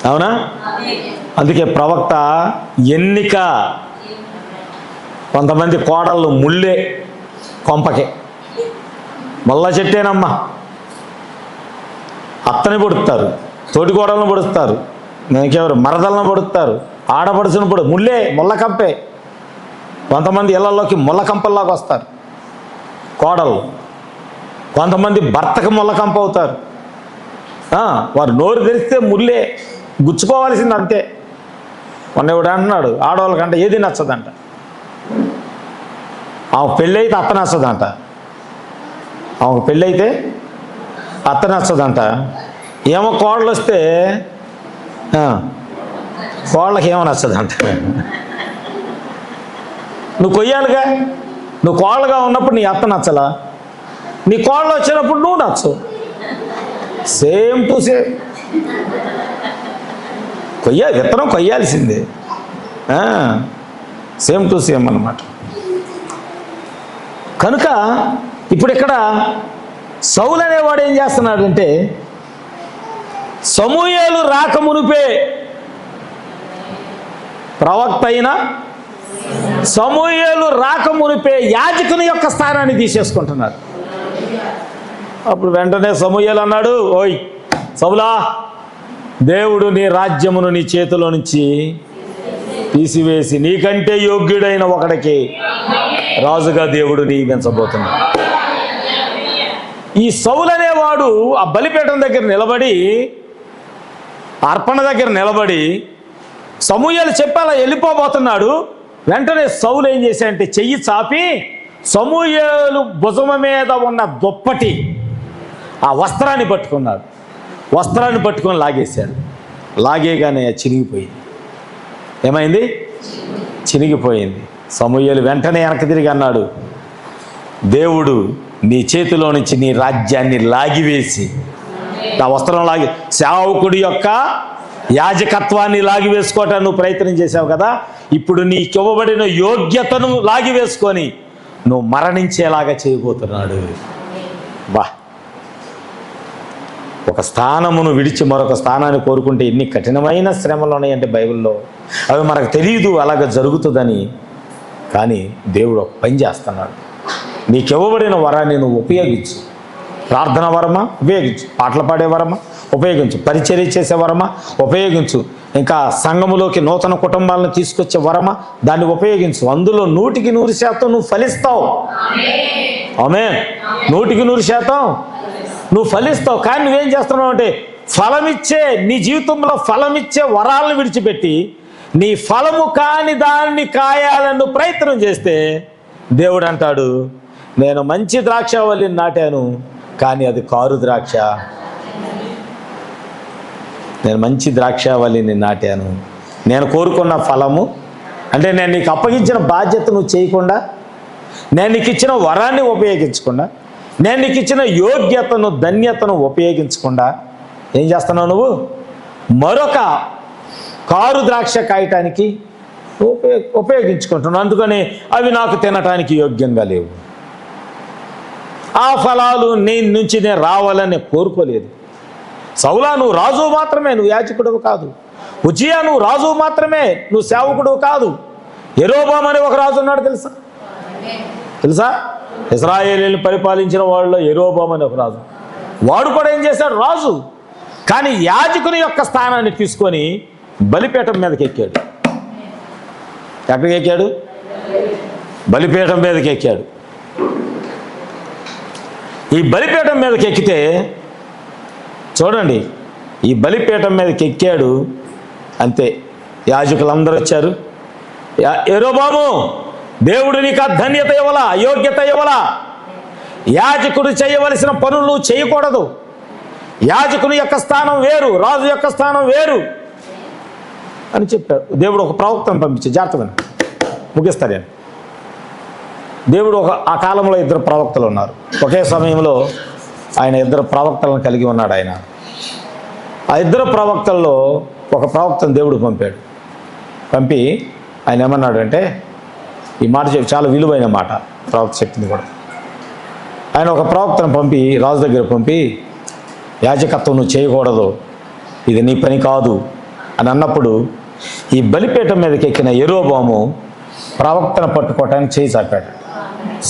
[SPEAKER 1] అవునా? అందుకే ప్రవక్త ఎన్నిక, కొంతమంది కోడళ్ళు ముళ్ళే కొంపకే, ముళ్ళ చెట్టేనమ్మా, అత్తని పొడుస్తారు, తోటి కోడలను పొడుస్తారు, ఇంకెవరు మరదలను పొడుస్తారు, ఆడపడుచును ముళ్ళే, ముళ్ళ కంపే. కొంతమంది ఇళ్లలోకి ముళ్ళ కంపల్లాగా వస్తారు కోడలు, కొంతమంది భర్తకు ముళ్ళ కంప అవుతారు. వారు నోరు తెరిస్తే ముళ్ళే, గుచ్చుకోవాల్సింది అంతే. మొన్నెవడు అంటున్నాడు ఆడవాళ్ళకంట ఏది నచ్చదంట, ఆమె పెళ్ళి అయితే అత్త నచ్చదంట, ఆమెకు పెళ్ళి అయితే అత్త నచ్చదంట. ఏమో కోడలు వస్తే కోళ్ళకి ఏమో నచ్చదంట. నువ్వు కొయ్యాలిగా, నువ్వు కోళ్ళగా ఉన్నప్పుడు నీ అత్త నచ్చలా, నీ కోళ్ళు వచ్చినప్పుడు నువ్వు నచ్చవు. Same to same. విత్తనం కొయ్యాల్సిందే, సేమ్ టు సేమ్ అన్నమాట. కనుక ఇప్పుడు ఇక్కడ సౌలు అనేవాడు ఏం చేస్తున్నాడంటే సమూయేలు రాకమునుపే, ప్రవక్త అయిన సమూయేలు రాకమునుపే యాజకుని యొక్క స్థానాన్ని తీసేసుకుంటున్నాడు. అప్పుడు వెంటనే సమూయేలు అన్నాడు, ఓయ్ సౌలా, దేవుడు నీ రాజ్యమును నీ చేతిలో నుంచి తీసివేసి నీకంటే యోగ్యుడైన ఒకడికి రాజుగా దేవుడు నియమించబోతున్నాడు. ఈ సౌలు అనేవాడు ఆ బలిపీఠం దగ్గర నిలబడి, అర్పణ దగ్గర నిలబడి సమూయేలు చెప్పాలా వెళ్ళిపోబోతున్నాడు. వెంటనే సౌలు ఏం చేశాడంటే చెయ్యి చాపి సమూయేలు భుజము మీద ఉన్న దుప్పటి, ఆ వస్త్రాన్ని పట్టుకున్నాడు. వస్త్రాన్ని పట్టుకొని లాగేశాడు. లాగేగానే చినిగిపోయింది. ఏమైంది? చినిగిపోయింది. సమూయేలు వెంటనే వెనక్కి తిరిగి అన్నాడు, దేవుడు నీ చేతిలో నుంచి నీ రాజ్యాన్ని లాగివేసి, నా వస్త్రం లాగి, సేవకుడి యొక్క యాజకత్వాన్ని లాగివేసుకోవటానికి నువ్వు ప్రయత్నం చేశావు కదా, ఇప్పుడు నీకు ఇవ్వబడిన యోగ్యతను లాగివేసుకొని నువ్వు మరణించేలాగా చేయబోతున్నాడు. బా, ఒక స్థానమును విడిచి మరొక స్థానాన్ని కోరుకుంటే ఎన్ని కఠినమైన శ్రమలు ఉన్నాయంటే బైబిల్లో. అవి మనకు తెలియదు అలాగ జరుగుతుందని. కానీ దేవుడు ఒక పని చేస్తున్నాడు. నీకు ఇవ్వబడిన వరాన్ని నువ్వు ఉపయోగించు. ప్రార్థన వరమా ఉపయోగించు, పాటలు పాడే వరమా ఉపయోగించు, పరిచర్య చేసే వరమా ఉపయోగించు, ఇంకా సంఘములోకి నూతన కుటుంబాలను తీసుకొచ్చే వరమా దాన్ని ఉపయోగించు. అందులో 100% నువ్వు ఫలిస్తావు. ఆమేన్. 100% నువ్వు ఫలిస్తావు. కానీ నువ్వేం చేస్తున్నావు అంటే ఫలమిచ్చే, నీ జీవితంలో ఫలమిచ్చే వరాలను విడిచిపెట్టి నీ ఫలము కాని దాన్ని కాయాలని నువ్వు ప్రయత్నం చేస్తే దేవుడు అంటాడు, నేను మంచి ద్రాక్షావల్లిని నాటాను కానీ అది కారు ద్రాక్ష. నేను మంచి ద్రాక్షావల్లిని నాటాను, నేను కోరుకున్న ఫలము అంటే నేను నీకు అప్పగించిన బాధ్యత నువ్వు చేయకుండా, నేను నీకు ఇచ్చిన వరాన్ని ఉపయోగించకుండా, నేను నీకు ఇచ్చిన యోగ్యతను ధన్యతను ఉపయోగించకుండా ఏం చేస్తున్నావు నువ్వు? మరొక కారు ద్రాక్ష కాయటానికి ఉపయోగించుకుంటున్నావు. అందుకని అవి నాకు తినటానికి యోగ్యంగా లేవు. ఆ ఫలాలు నేను నుంచి నేను రావాలని కోరుకోలేదు. సౌలా, నువ్వు రాజు మాత్రమే, నువ్వు యాజకుడు కాదు. ఉజ్జియా, నువ్వు రాజు మాత్రమే, నువ్వు సేవకుడు కాదు. యెరోబాము అనే ఒక రాజు ఉన్నాడు, తెలుసా? ఇశ్రాయేలీని పరిపాలించిన వాళ్ళలో యెరోబాము అనే ఒక రాజు. వాడు కూడా ఏం చేశాడు? రాజు. కానీ యాజకుని యొక్క స్థానాన్ని తీసుకొని బలిపీఠం మీదకి ఎక్కాడు. ఎక్కడికి ఎక్కాడు? బలిపీఠం మీదకి ఎక్కాడు. ఈ బలిపీఠం మీదకి ఎక్కితే చూడండి, ఈ బలిపీఠం మీదకి ఎక్కాడు అంతే. యాజకులందరూ వచ్చారు. యెరోబాము, దేవుడు నీకు ఆ ధన్యత ఇవ్వలా, యోగ్యత ఇవ్వలా. యాజకుడు చేయవలసిన పనులు నువ్వు చేయకూడదు. యాజకుని యొక్క స్థానం వేరు, రాజు యొక్క స్థానం వేరు అని చెప్పాడు. దేవుడు ఒక ప్రవక్తను పంపించి, జాగ్రత్తగా ముగిస్తాను నేను. దేవుడు ఆ కాలంలో 2 ప్రవక్తలు ఉన్నారు. ఒకే సమయంలో ఆయన 2 ప్రవక్తలను కలిగి ఉన్నాడు. ఆయన ఆ 2 ప్రవక్తల్లో ఒక ప్రవక్తను దేవుడు పంపి ఆయన ఏమన్నాడు అంటే, ఈ మాట చెప్పి చాలా విలువైన మాట, ప్రవక్త శక్తిని కూడా. ఆయన ఒక ప్రవక్తను పంపి రాజు దగ్గర పంపి, యాజకత్వం నువ్వు చేయకూడదు, ఇది నీ పని కాదు అని అన్నప్పుడు ఈ బలిపీఠం మీదకి ఎక్కిన యెరోబాము ప్రవక్తను పట్టుకోవటానికి చేయి చాపాడు.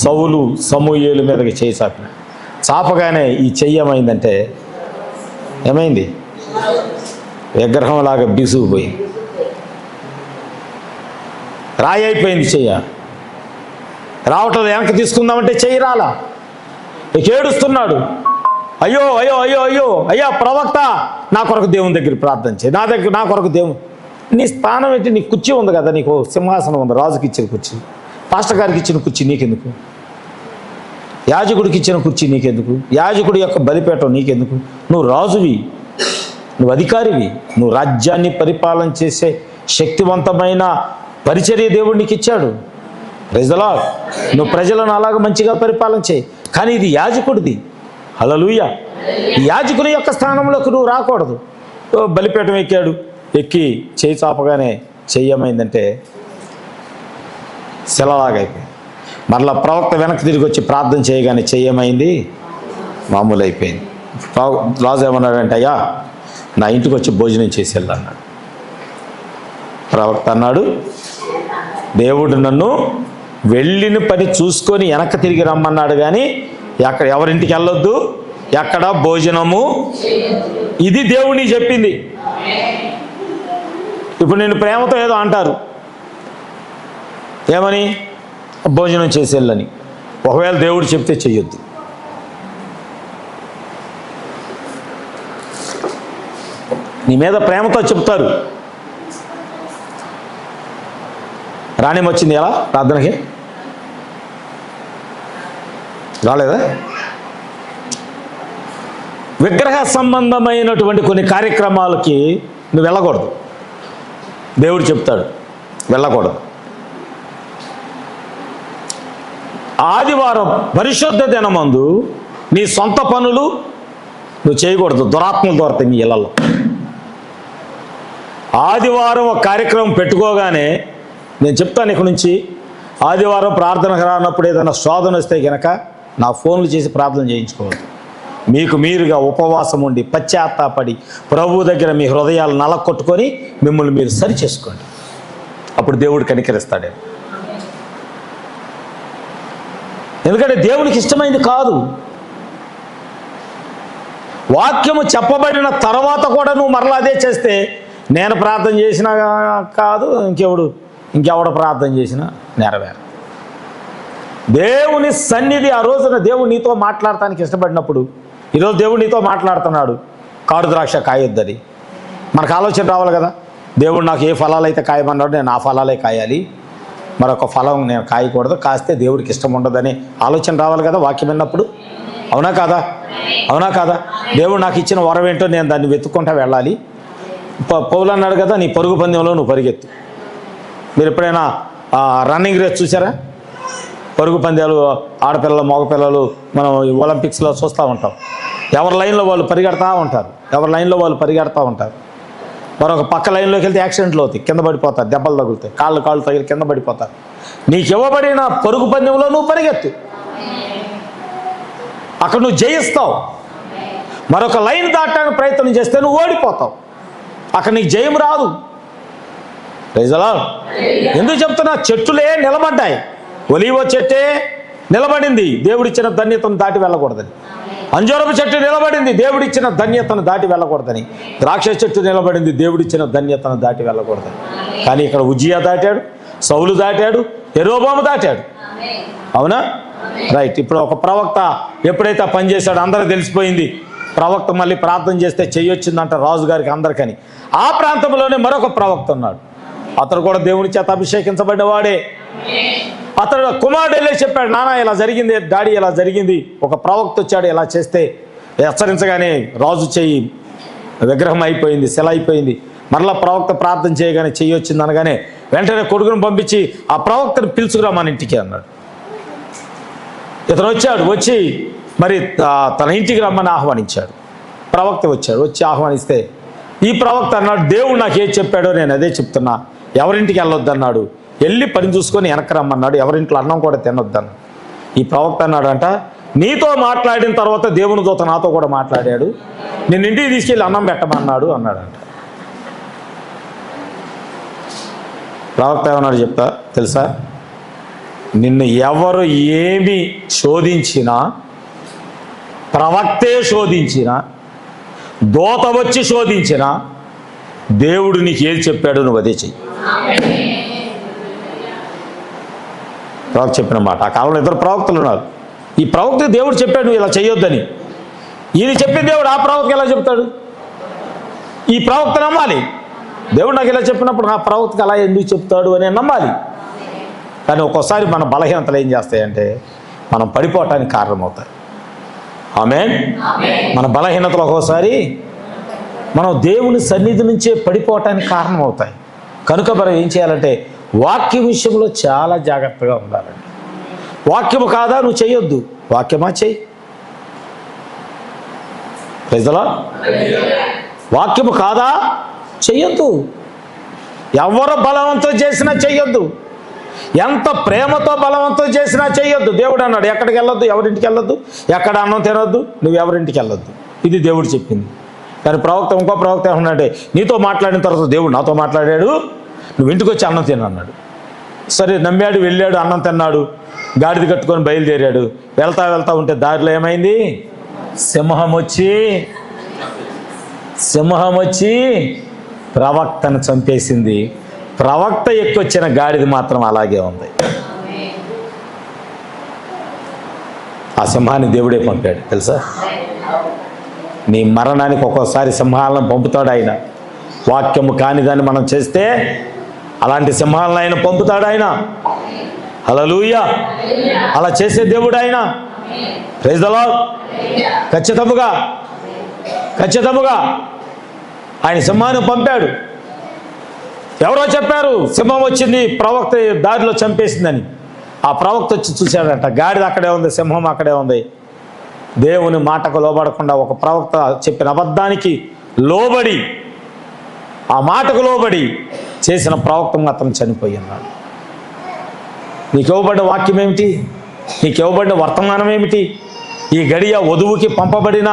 [SPEAKER 1] సౌలు సమూయేలు మీదకి చేయి చాపాడు. చాపగానే ఈ చెయ్యి ఏమైందంటే, ఏమైంది? విగ్రహంలాగా బిసుకుపోయింది, రాయి అయిపోయింది చెయ్య. రావటం వెనక్కి తీసుకుందామంటే చెయ్యి రాలా. ఇక ఏడుస్తున్నాడు, అయ్యో అయ్యో అయ్యో అయ్యో అయ్యా ప్రవక్త, నా కొరకు దేవుని దగ్గర ప్రార్థన చేయి, నా కొరకు దేవుని. నీ స్థానం ఏంటి? నీ కుర్చీ ఉంది కదా, నీకు సింహాసనం ఉంది, రాజుకి ఇచ్చిన కుర్చీ, పాస్టర్ గారికి ఇచ్చిన కుర్చీ నీకెందుకు? యాజకుడికి ఇచ్చిన కుర్చీ నీకెందుకు? యాజకుడి యొక్క బలిపీఠం నీకెందుకు? నువ్వు రాజువి, నువ్వు అధికారివి, నువ్వు రాజ్యాన్ని పరిపాలన చేసే శక్తివంతమైన పరిచర్య దేవుడు నీకు ఇచ్చాడు. Praise the Lord. నువ్వు ప్రజలను అలాగ మంచిగా పరిపాలన చేయి. కానీ ఇది యాజకుడిది. హల్లెలూయా. ఈ యాజకుని యొక్క స్థానంలోకి నువ్వు రాకూడదు. బలిపీఠం ఎక్కాడు. ఎక్కి చేయి చాపగానే చెయ్యమైందంటే శిలలాగైపోయింది. మరలా ప్రవక్త వెనక్కి తిరిగి వచ్చి ప్రార్థన చేయగానే చెయ్యమైంది మామూలు అయిపోయింది. రాజు ఏమన్నాడంటే, అయ్యా నా ఇంటికి వచ్చి భోజనం చేసి వెళ్ళన్నాడు. ప్రవక్త అన్నాడు, దేవుడు నన్ను వెళ్ళిన పని చూసుకొని వెనక్కి తిరిగి రమ్మన్నాడు, కానీ ఎవరింటికి వెళ్ళొద్దు, ఎక్కడ భోజనము, ఇది దేవుని చెప్పింది. ఇప్పుడు నేను ప్రేమతో ఏదో అంటారు, ఏమని? భోజనం చేసి వెళ్ళని. ఒకవేళ దేవుడు చెప్తే చెయ్యొద్దు. నీ మీద ప్రేమతో చెప్తారు. రాణిమొచ్చింది ఎలా ప్రార్థనకి? రాలేదా? విగ్రహ సంబంధమైనటువంటి కొన్ని కార్యక్రమాలకి నువ్వు వెళ్ళకూడదు. దేవుడు చెప్తాడు వెళ్ళకూడదు. ఆదివారం పరిశుద్ధ దినమందు నీ సొంత పనులు నువ్వు చేయకూడదు. దురాత్మలు దొరుకుతాయి నీ ఇళ్లలో. ఆదివారం ఒక కార్యక్రమం పెట్టుకోగానే నేను చెప్తాను ఇక నుంచి, ఆదివారం ప్రార్థనకు రానప్పుడు ఏదైనా శోధన వస్తే కనుక నా ఫోన్లు చేసి ప్రార్థన చేయించుకోవద్దు. మీకు మీరుగా ఉపవాసం ఉండి పశ్చాత్తాపడి ప్రభు దగ్గర మీ హృదయాలు నలకొట్టుకొని మిమ్మల్ని మీరు సరి చేసుకోండి. అప్పుడు దేవుడు కనికరిస్తాడే. ఎందుకంటే దేవునికి ఇష్టమైంది కాదు. వాక్యము చెప్పబడిన తర్వాత కూడా నువ్వు మరలా అదే చేస్తే నేను ప్రార్థన చేసినా కాదు, ఇంకెవడు ప్రార్థన చేసినా నెరవేరు. దేవుని సన్నిధి ఆ రోజున దేవుడు నీతో మాట్లాడటానికి ఇష్టపడినప్పుడు, ఈరోజు దేవుడు నీతో మాట్లాడుతున్నాడు, కాడు ద్రాక్ష కాయొద్దని మనకు ఆలోచన రావాలి కదా. దేవుడు నాకు ఏ ఫలాలు అయితే కాయమన్నాడు, నేను ఆ ఫలాలే కాయాలి, మరొక ఫలం నేను కాయకూడదు, కాస్తే దేవుడికి ఇష్టం ఉండదని ఆలోచన రావాలి కదా వాక్యం విన్నప్పుడు. అవునా కాదా? అవునా కాదా? దేవుడు నాకు ఇచ్చిన వరం ఏంటో నేను దాన్ని వెతుక్కుంటా వెళ్ళాలి. పౌలు అన్నాడు కదా, నీ పరుగు పందెంలో నువ్వు పరిగెత్తు. మీరు ఎప్పుడైనా రన్నింగ్ రేస్ చూసారా? పరుగు పందాలు ఆడపిల్లలు మగపిల్లలు మనం ఒలింపిక్స్లో చూస్తూ ఉంటాం. ఎవరి లైన్లో వాళ్ళు పరిగెడతా ఉంటారు. మరొక పక్క లైన్లోకి వెళ్తే యాక్సిడెంట్లు అవుతాయి, కింద పడిపోతారు, దెబ్బలు తగులుతాయి, కాళ్ళు తగిలి కింద పడిపోతారు. నీకు ఇవ్వబడిన పరుగు పందెంలో నువ్వు పరిగెత్తు, అక్కడ నువ్వు జయిస్తావు. మరొక లైన్ దాటడానికి ప్రయత్నం చేస్తే నువ్వు ఓడిపోతావు, అక్కడ నీకు జయం రాదు. రైజలా ఎందుకు చెప్తున్నా? చెట్టులే నిలబడ్డాయి, ఒలీవ చెట్టే నిలబడింది, దేవుడిచ్చిన ధన్యతను దాటి వెళ్ళకూడదని. అంజూరపు చెట్టు నిలబడింది, దేవుడిచ్చిన ధన్యతను దాటి వెళ్ళకూడదని. ద్రాక్ష చెట్టు నిలబడింది, దేవుడిచ్చిన ధన్యతను దాటి వెళ్ళకూడదని. కానీ ఇక్కడ ఉజ్జియా దాటాడు, సౌలు దాటాడు, యెరోబాము దాటాడు. అవునా? రైట్. ఇప్పుడు ఒక ప్రవక్త ఎప్పుడైతే పని చేశాడో అందరికి తెలిసిపోయింది. ప్రవక్త మళ్ళీ ప్రార్థన చేస్తే చెయ్యొచ్చిందంట రాజుగారికి అందరికని. ఆ ప్రాంతంలోనే మరొక ప్రవక్త ఉన్నాడు, అతడు కూడా దేవుని చేత అభిషేకించబడ్డవాడే. అతడు కుమారుడు వెళ్ళే చెప్పాడు, నాన్న ఇలా జరిగింది, డాడీ ఇలా జరిగింది, ఒక ప్రవక్త వచ్చాడు, ఇలా చేస్తే హెచ్చరించగానే రాజు చెయ్యి విగ్రహం అయిపోయింది, శిల అయిపోయింది. మరలా ప్రవక్త ప్రార్థన చేయగానే చెయ్యొచ్చింది అనగానే వెంటనే కొడుకును పంపించి ఆ ప్రవక్తను పిలుచుకురా మన ఇంటికి అన్నాడు. ఇతను వచ్చి మరి తన ఇంటికి రమ్మని ఆహ్వానించాడు. ప్రవక్త వచ్చి ఆహ్వానిస్తే ఈ ప్రవక్త అన్నాడు, దేవుడు నాకు ఏది చెప్పాడో నేను అదే చెప్తున్నా, ఎవరింటికి వెళ్ళొద్దు అన్నాడు, వెళ్ళి పని చూసుకొని వెనక్కి రమ్మన్నాడు, ఎవరింట్లో అన్నం కూడా తినొద్దన్నాడు. ఈ ప్రవక్త అన్నాడంట, నీతో మాట్లాడిన తర్వాత దేవుని దూత నాతో కూడా మాట్లాడాడు, నిన్ను ఇంటికి తీసుకెళ్ళి అన్నం పెట్టమన్నాడు అన్నాడంట. ప్రవక్త ఏమన్నాడు చెప్తా తెలుసా? నిన్ను ఎవరు ఏమి శోధించినా, ప్రవక్తే శోధించినా, దూత వచ్చి శోధించినా, దేవుడు నీకు ఏది చెప్పాడో నువ్వు అదే చెయ్యి. ప్రవక్త చెప్పిన మాట. ఆ కాలంలో ఇద్దరు ప్రవక్తలు ఉన్నారు. ఈ ప్రవక్త దేవుడు చెప్పాడు నువ్వు ఇలా చేయొద్దని. ఇది చెప్పిన దేవుడు ఆ ప్రవక్తకి ఎలా చెప్తాడు? ఈ ప్రవక్త నమ్మాలి. దేవుడు నాకు ఇలా చెప్పినప్పుడు నా ప్రవక్తకి అలా ఎందుకు చెప్తాడు అని నమ్మాలి. కానీ ఒక్కోసారి మన బలహీనతలు ఏం చేస్తాయంటే మనం పడిపోవటానికి కారణమవుతాయి. ఆమేన్. మన బలహీనతలు ఒక్కోసారి మనం దేవుని సన్నిధి నుంచే పడిపోవటానికి కారణమవుతాయి. కనుక మనం ఏం చేయాలంటే వాక్య విషయంలో చాలా జాగ్రత్తగా ఉండాలండి. వాక్యము కాదా నువ్వు చేయొద్దు, వాక్యమా చెయ్యి. ప్రజలా వాక్యము కాదా చెయ్యొద్దు. ఎవరు బలవంతం చేసినా చెయ్యొద్దు, ఎంత ప్రేమతో బలవంతం చేసినా చెయ్యొద్దు. దేవుడు అన్నాడు ఎక్కడికి వెళ్ళొద్దు, ఎవరింటికి వెళ్ళొద్దు, ఎక్కడ అన్నం తినొద్దు, నువ్వు ఎవరింటికి వెళ్ళొద్దు. ఇది దేవుడు చెప్పింది. కానీ ఇంకో ప్రవక్త ఏమన్నాడే, నీతో మాట్లాడిన తర్వాత దేవుడు నాతో మాట్లాడాడు, నువ్వు ఇంటికి వచ్చి అన్నం తినన్నాడు. సరే నమ్మాడు, వెళ్ళాడు, అన్నం తిన్నాడు, గాడిద కట్టుకొని బయలుదేరాడు. వెళ్తా ఉంటే దారిలో ఏమైంది? సింహం వచ్చి ప్రవక్తను చంపేసింది. ప్రవక్త ఎక్కువచ్చిన గాడిద మాత్రం అలాగే ఉంది. ఆ సింహాన్ని దేవుడే పంపాడు తెలుసా? నీ మరణానికి ఒక్కోసారి సింహాలను పంపుతాడు ఆయన. వాక్యము కాని దాన్ని మనం చేస్తే అలాంటి సింహాలను ఆయన పంపుతాడు ఆయన. హల్లెలూయా. అలా చేసే దేవుడు ఆయన. Praise the Lord. ఖచ్చితంగా ఆయన సింహాన్ని పంపాడు. ఎవరో చెప్పారు సింహం వచ్చింది, ప్రవక్త దారిలో చంపేసిందని. ఆ ప్రవక్త వచ్చి చూశాడంట, గాడిద అక్కడే ఉంది, సింహం అక్కడే ఉంది. దేవుని మాటకు లోబడకుండా ఒక ప్రవక్త చెప్పిన అబద్ధానికి లోబడి, ఆ మాటకు లోబడి చేసిన ప్రవక్త మాత్రం చనిపోయి ఉన్నాడు. నీకు ఇవ్వబడిన వాక్యం ఏమిటి? నీకు ఇవ్వబడిన వర్తమానం ఏమిటి? ఈ గడియ వధువుకి పంపబడిన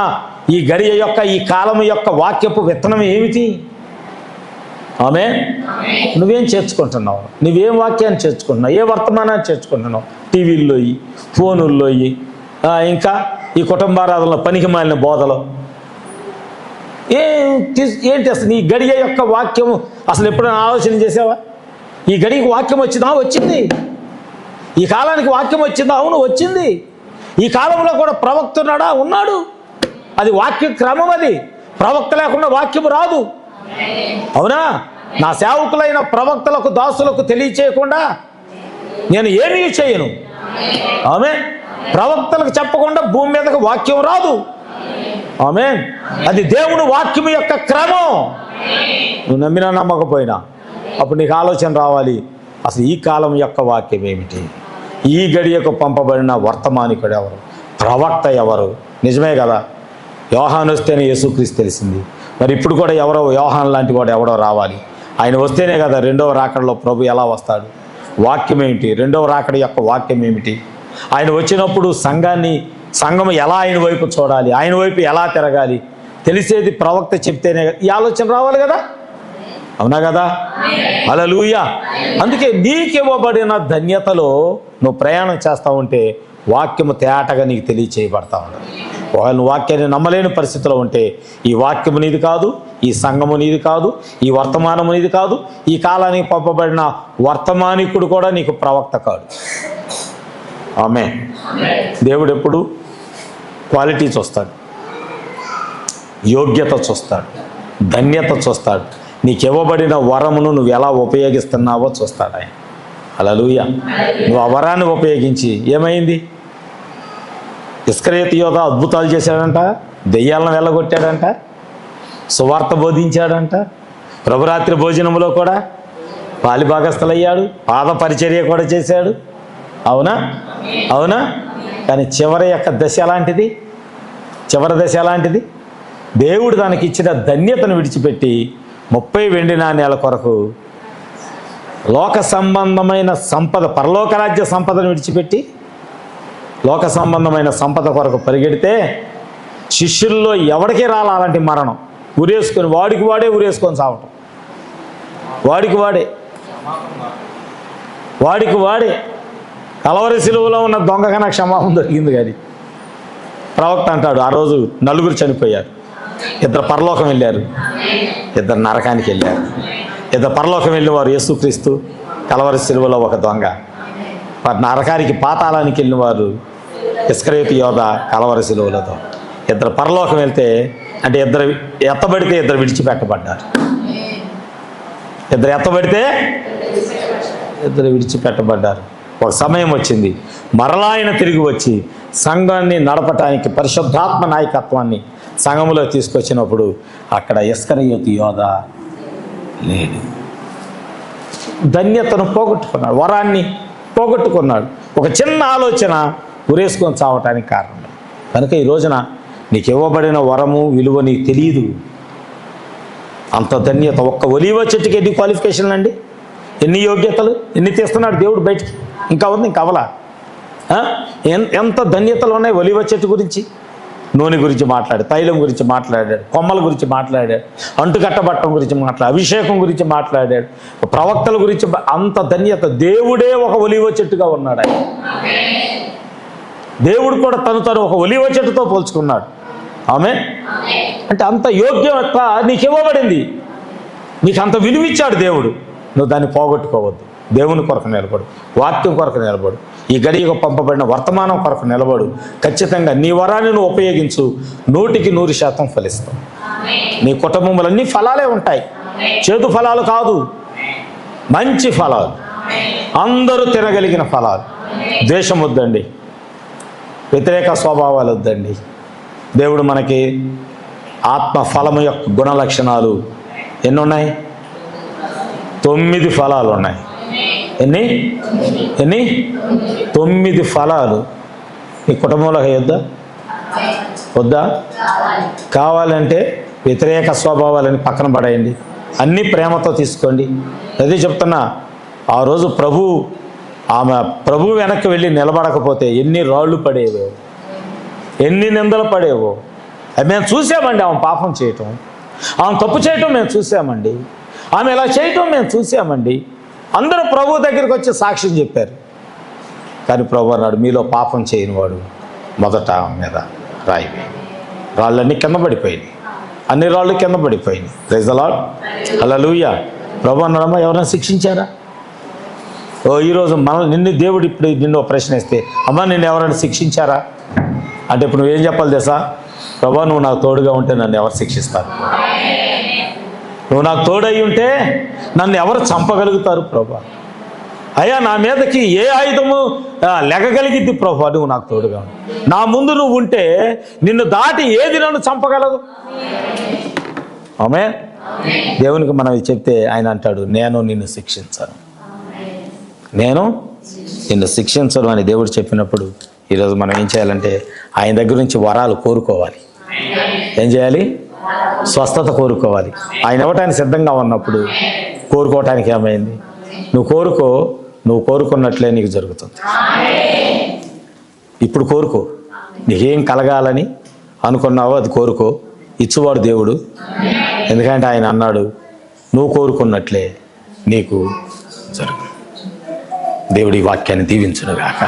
[SPEAKER 1] ఈ గడియ యొక్క, ఈ కాలం యొక్క వాక్యపు విత్తనం ఏమిటి? ఆమె నువ్వేం చేర్చుకుంటున్నావు? నువ్వేం వాక్యాన్ని చేర్చుకుంటున్నావు? ఏ వర్తమానాన్ని చేర్చుకుంటున్నావు? టీవీల్లో, ఫోనుల్లో, ఇంకా ఈ కుటుంబారాధనలో పనికి మాలిన బోధలు ఏంటి? అసలు ఈ గడియ యొక్క వాక్యము అసలు ఎప్పుడైనా ఆలోచన చేసావా? ఈ గడియకి వాక్యం వచ్చిందా? వచ్చింది. ఈ కాలానికి వాక్యం వచ్చిందా? అవును, వచ్చింది. ఈ కాలంలో కూడా ప్రవక్త ఉన్నాడా? ఉన్నాడు. అది వాక్య క్రమం. అది ప్రవక్త లేకుండా వాక్యం రాదు. అవునా? నా సేవకులైన ప్రవక్తలకు, దాసులకు తెలియచేయకుండా నేను ఏమీ చేయను. ఆమె ప్రవక్తలకు చెప్పకుండా భూమి మీదకి వాక్యం రాదు. ఆమె అది దేవుని వాక్యం యొక్క క్రమం. నువ్వు నమ్మినా నమ్మకపోయినా అప్పుడు నీకు ఆలోచన రావాలి, అసలు ఈ కాలం యొక్క వాక్యం ఏమిటి? ఈ గడియకు పంపబడిన వర్తమానికుడు ఎవరు? ప్రవక్త ఎవరు? నిజమే కదా, యోహాను వస్తేనే యేసుక్రీస్తు తెలిసింది. మరి ఇప్పుడు కూడా ఎవరో యోహాను లాంటి వాడు ఎవడో రావాలి. ఆయన వస్తేనే కదా రెండవ రాకడలో ప్రభు ఎలా వస్తాడు? వాక్యం ఏమిటి? రెండవ రాకడ యొక్క వాక్యం ఏమిటి? ఆయన వచ్చినప్పుడు సంఘం ఎలా ఆయన వైపు చూడాలి, ఆయన వైపు ఎలా తిరగాలి తెలిసేది ప్రవక్త చెప్తేనే ఈ ఆలోచన రావాలి కదా. అవునా కదా? హల్లెలూయా. అందుకే నీకు ఇవ్వబడిన ధన్యతలో నువ్వు ప్రయాణం చేస్తూ ఉంటే వాక్యము తేటగా నీకు తెలియచేయబడతా ఉంటుంది. ఒకవేళ నువ్వు వాక్యాన్ని నమ్మలేని పరిస్థితిలో ఉంటే ఈ వాక్యము నీది కాదు, ఈ సంఘము నీది కాదు, ఈ వర్తమానము నీది కాదు, ఈ కాలానికి పంపబడిన వర్తమానికుడు కూడా నీకు ప్రవక్త కాడు. ఆమె దేవుడు ఎప్పుడు క్వాలిటీ చూస్తాడు, యోగ్యత చూస్తాడు, ధన్యత చూస్తాడు. నీకు ఇవ్వబడిన వరమును నువ్వు ఎలా ఉపయోగిస్తున్నావో చూస్తాడు ఆయన. హల్లెలూయా. నువ్వు ఆ వరాన్ని ఉపయోగించి ఏమైంది? ఇస్కరియోతు యోధ అద్భుతాలు చేశాడంట, దెయ్యాలను వెళ్ళగొట్టాడంట, సువార్త బోధించాడంట, ప్రభురాత్రి భోజనంలో కూడా పాలిభాగస్థులయ్యాడు, పాద పరిచర్య కూడా చేశాడు. అవునా? అవునా? కానీ చివరి యొక్క దశ ఎలాంటిది? చివరి దశ ఎలాంటిది? దేవుడు దానికి ఇచ్చిన ధన్యతను విడిచిపెట్టి 30 వెండి నాణ్యాల కొరకు లోక సంబంధమైన సంపద, పరలోక రాజ్య సంపదను విడిచిపెట్టి లోక సంబంధమైన సంపద కొరకు పరిగెడితే శిష్యుల్లో ఎవరికీ అలాంటి మరణం. ఉరేసుకొని వాడికి ఉరేసుకొని సావటం, వాడికి వాడే కలవరి సిలువలో ఉన్న దొంగకన్నా క్షమాపణ దొరికింది. కానీ ప్రవక్త అంటాడు, ఆ రోజు 4 చనిపోయారు, 2 పరలోకం వెళ్ళారు, 2 నరకానికి వెళ్ళారు. 2 పరలోకం వెళ్ళినవారు యేసుక్రీస్తు, కలవరి సిలువలో ఒక దొంగ. నరకానికి పాతాళానికి వెళ్ళినవారు ఇస్కరియోతు యోధ, కలవరి సిలువలతో. 2 పరలోకం వెళ్తే అంటే 2 ఎత్తబడితే 2 విడిచిపెట్టబడ్డారు. 2 ఎత్తబడితే 2 విడిచిపెట్టబడ్డారు. ఒక సమయం వచ్చింది, మరలా ఆయన తిరిగి వచ్చి సంఘాన్ని నడపటానికి పరిశుద్ధాత్మ నాయకత్వాన్ని సంఘంలో తీసుకొచ్చినప్పుడు అక్కడ ఇస్కరియోతు యోధ లేడు. ధన్యతను పోగొట్టుకున్నాడు, వరాన్ని పోగొట్టుకున్నాడు. ఒక చిన్న ఆలోచన ఉరేసుకొని చావటానికి కారణం. కనుక ఈ రోజున నీకు ఇవ్వబడిన వరము విలువ నీకు తెలియదు. అంత ధన్యత. ఒక్క ఒలీవ చెట్టుకి ఎన్ని క్వాలిఫికేషన్లు అండి, ఎన్ని యోగ్యతలు, ఎన్ని తీస్తున్నాడు దేవుడు బయటికి. ఇంకా ఉంది, ఇంకా అవలా. ఎంత ధన్యతలు ఉన్నాయి ఒలీవ చెట్టు గురించి. నూనె గురించి మాట్లాడాడు, తైలం గురించి మాట్లాడాడు, కొమ్మల గురించి మాట్లాడాడు, అంటుకట్టబట్టం గురించి మాట్లాడాడు, అభిషేకం గురించి మాట్లాడాడు, ప్రవక్తల గురించి. అంత ధన్యత. దేవుడే ఒక ఒలీవ చెట్టుగా ఉన్నాడు ఆయన. దేవుడు కూడా తను ఒక ఒలీవ చెట్టుతో పోల్చుకున్నాడు. ఆమె అంటే అంత యోగ్యత నీకు ఇవ్వబడింది, నీకు అంత విలువిచ్చాడు దేవుడు. నువ్వు దాన్ని పోగొట్టుకోవద్దు. దేవుని కొరకు నిలబడు, వాక్యం కొరకు నిలబడు, ఈ గడియకు పంపబడిన వర్తమానం కొరకు నిలబడు. ఖచ్చితంగా నీ వరాన్ని నువ్వు ఉపయోగించు, 100% ఫలిస్తావు. నీ కుటుంబంలన్నీ ఫలాలే ఉంటాయి, చేదు ఫలాలు కాదు, మంచి ఫలాలు, అందరూ తినగలిగిన ఫలాలు. ద్వేషం వద్దండి, వ్యతిరేక స్వభావాలు వద్దండి. దేవుడు మనకి ఆత్మ ఫలము యొక్క గుణ లక్షణాలు ఎన్ని ఉన్నాయి? 9 ఫలాలు ఉన్నాయి. ఎన్ని ఎన్ని 9 ఫలాలు మీ కుటుంబంలో వద్దా? కావాలంటే వ్యతిరేక స్వభావాలని పక్కన పడేయండి, అన్నీ ప్రేమతో తీసుకోండి. అదే చెప్తున్నా, ఆ రోజు ప్రభు వెనక్కి వెళ్ళి నిలబడకపోతే ఎన్ని రాళ్ళు పడేవో, ఎన్ని నిందలు పడేవో. అది మేము చూసామండి. ఆమె పాపం చేయటం, ఆమె తప్పు చేయటం మేము చూసామండి, ఆమె ఇలా చేయటం మేము చూసామండి. అందరూ ప్రభు దగ్గరికి వచ్చి సాక్ష్యం చెప్పారు. కానీ ప్రభు అన్నాడు, మీలో పాపం చేయని వాడు మొదట ఆమె మీద రాయి వేయండి. రాళ్ళన్నీ కింద పడిపోయినాయి, అన్ని రాళ్ళు కింద పడిపోయినాయి. ప్రైజ్ ది లార్డ్, హల్లెలూయా. ప్రభు అన్నాడమ్మా, ఎవరైనా శిక్షించారా? ఈరోజు నిన్ను దేవుడు ఇప్పుడు నిన్ను ప్రశ్న ఇస్తే, అమ్మా నిన్ను ఎవరైనా శిక్షించారా అంటే ఇప్పుడు నువ్వేం చెప్పాలి తెలుసా? ప్రభా, నువ్వు నాకు తోడుగా ఉంటే నన్ను ఎవరు శిక్షిస్తారు? నువ్వు నాకు తోడయి ఉంటే నన్ను ఎవరు చంపగలుగుతారు ప్రభా? అయ్యా, నా మీదకి ఏ ఆయుధము లెగగలిగిద్ది ప్రభా, నువ్వు నాకు తోడుగా ఉండు. నా ముందు నువ్వు ఉంటే నిన్ను దాటి ఏది నన్ను చంపగలదు? ఆమేన్. దేవునికి మనం చెప్తే ఆయన అంటాడు, నేను నిన్ను శిక్షించను, నేను నిన్ను శిక్షించను అని దేవుడు చెప్పినప్పుడు ఈరోజు మనం ఏం చేయాలంటే ఆయన దగ్గర నుంచి వరాలు కోరుకోవాలి. ఏం చేయాలి? స్వస్థత కోరుకోవాలి. ఆయన ఇవ్వటానికి సిద్ధంగా ఉన్నప్పుడు కోరుకోవటానికి ఏమైంది? నువ్వు కోరుకున్నట్లే నీకు జరుగుతుంది. ఇప్పుడు కోరుకో, నీకేం కలగాలని అనుకున్నావో అది కోరుకో. ఇచ్చువాడు దేవుడు. ఎందుకంటే ఆయన అన్నాడు, నువ్వు కోరుకున్నట్లే నీకు జరుగు. దేవుడి వాక్యాన్ని దీవించును గాక.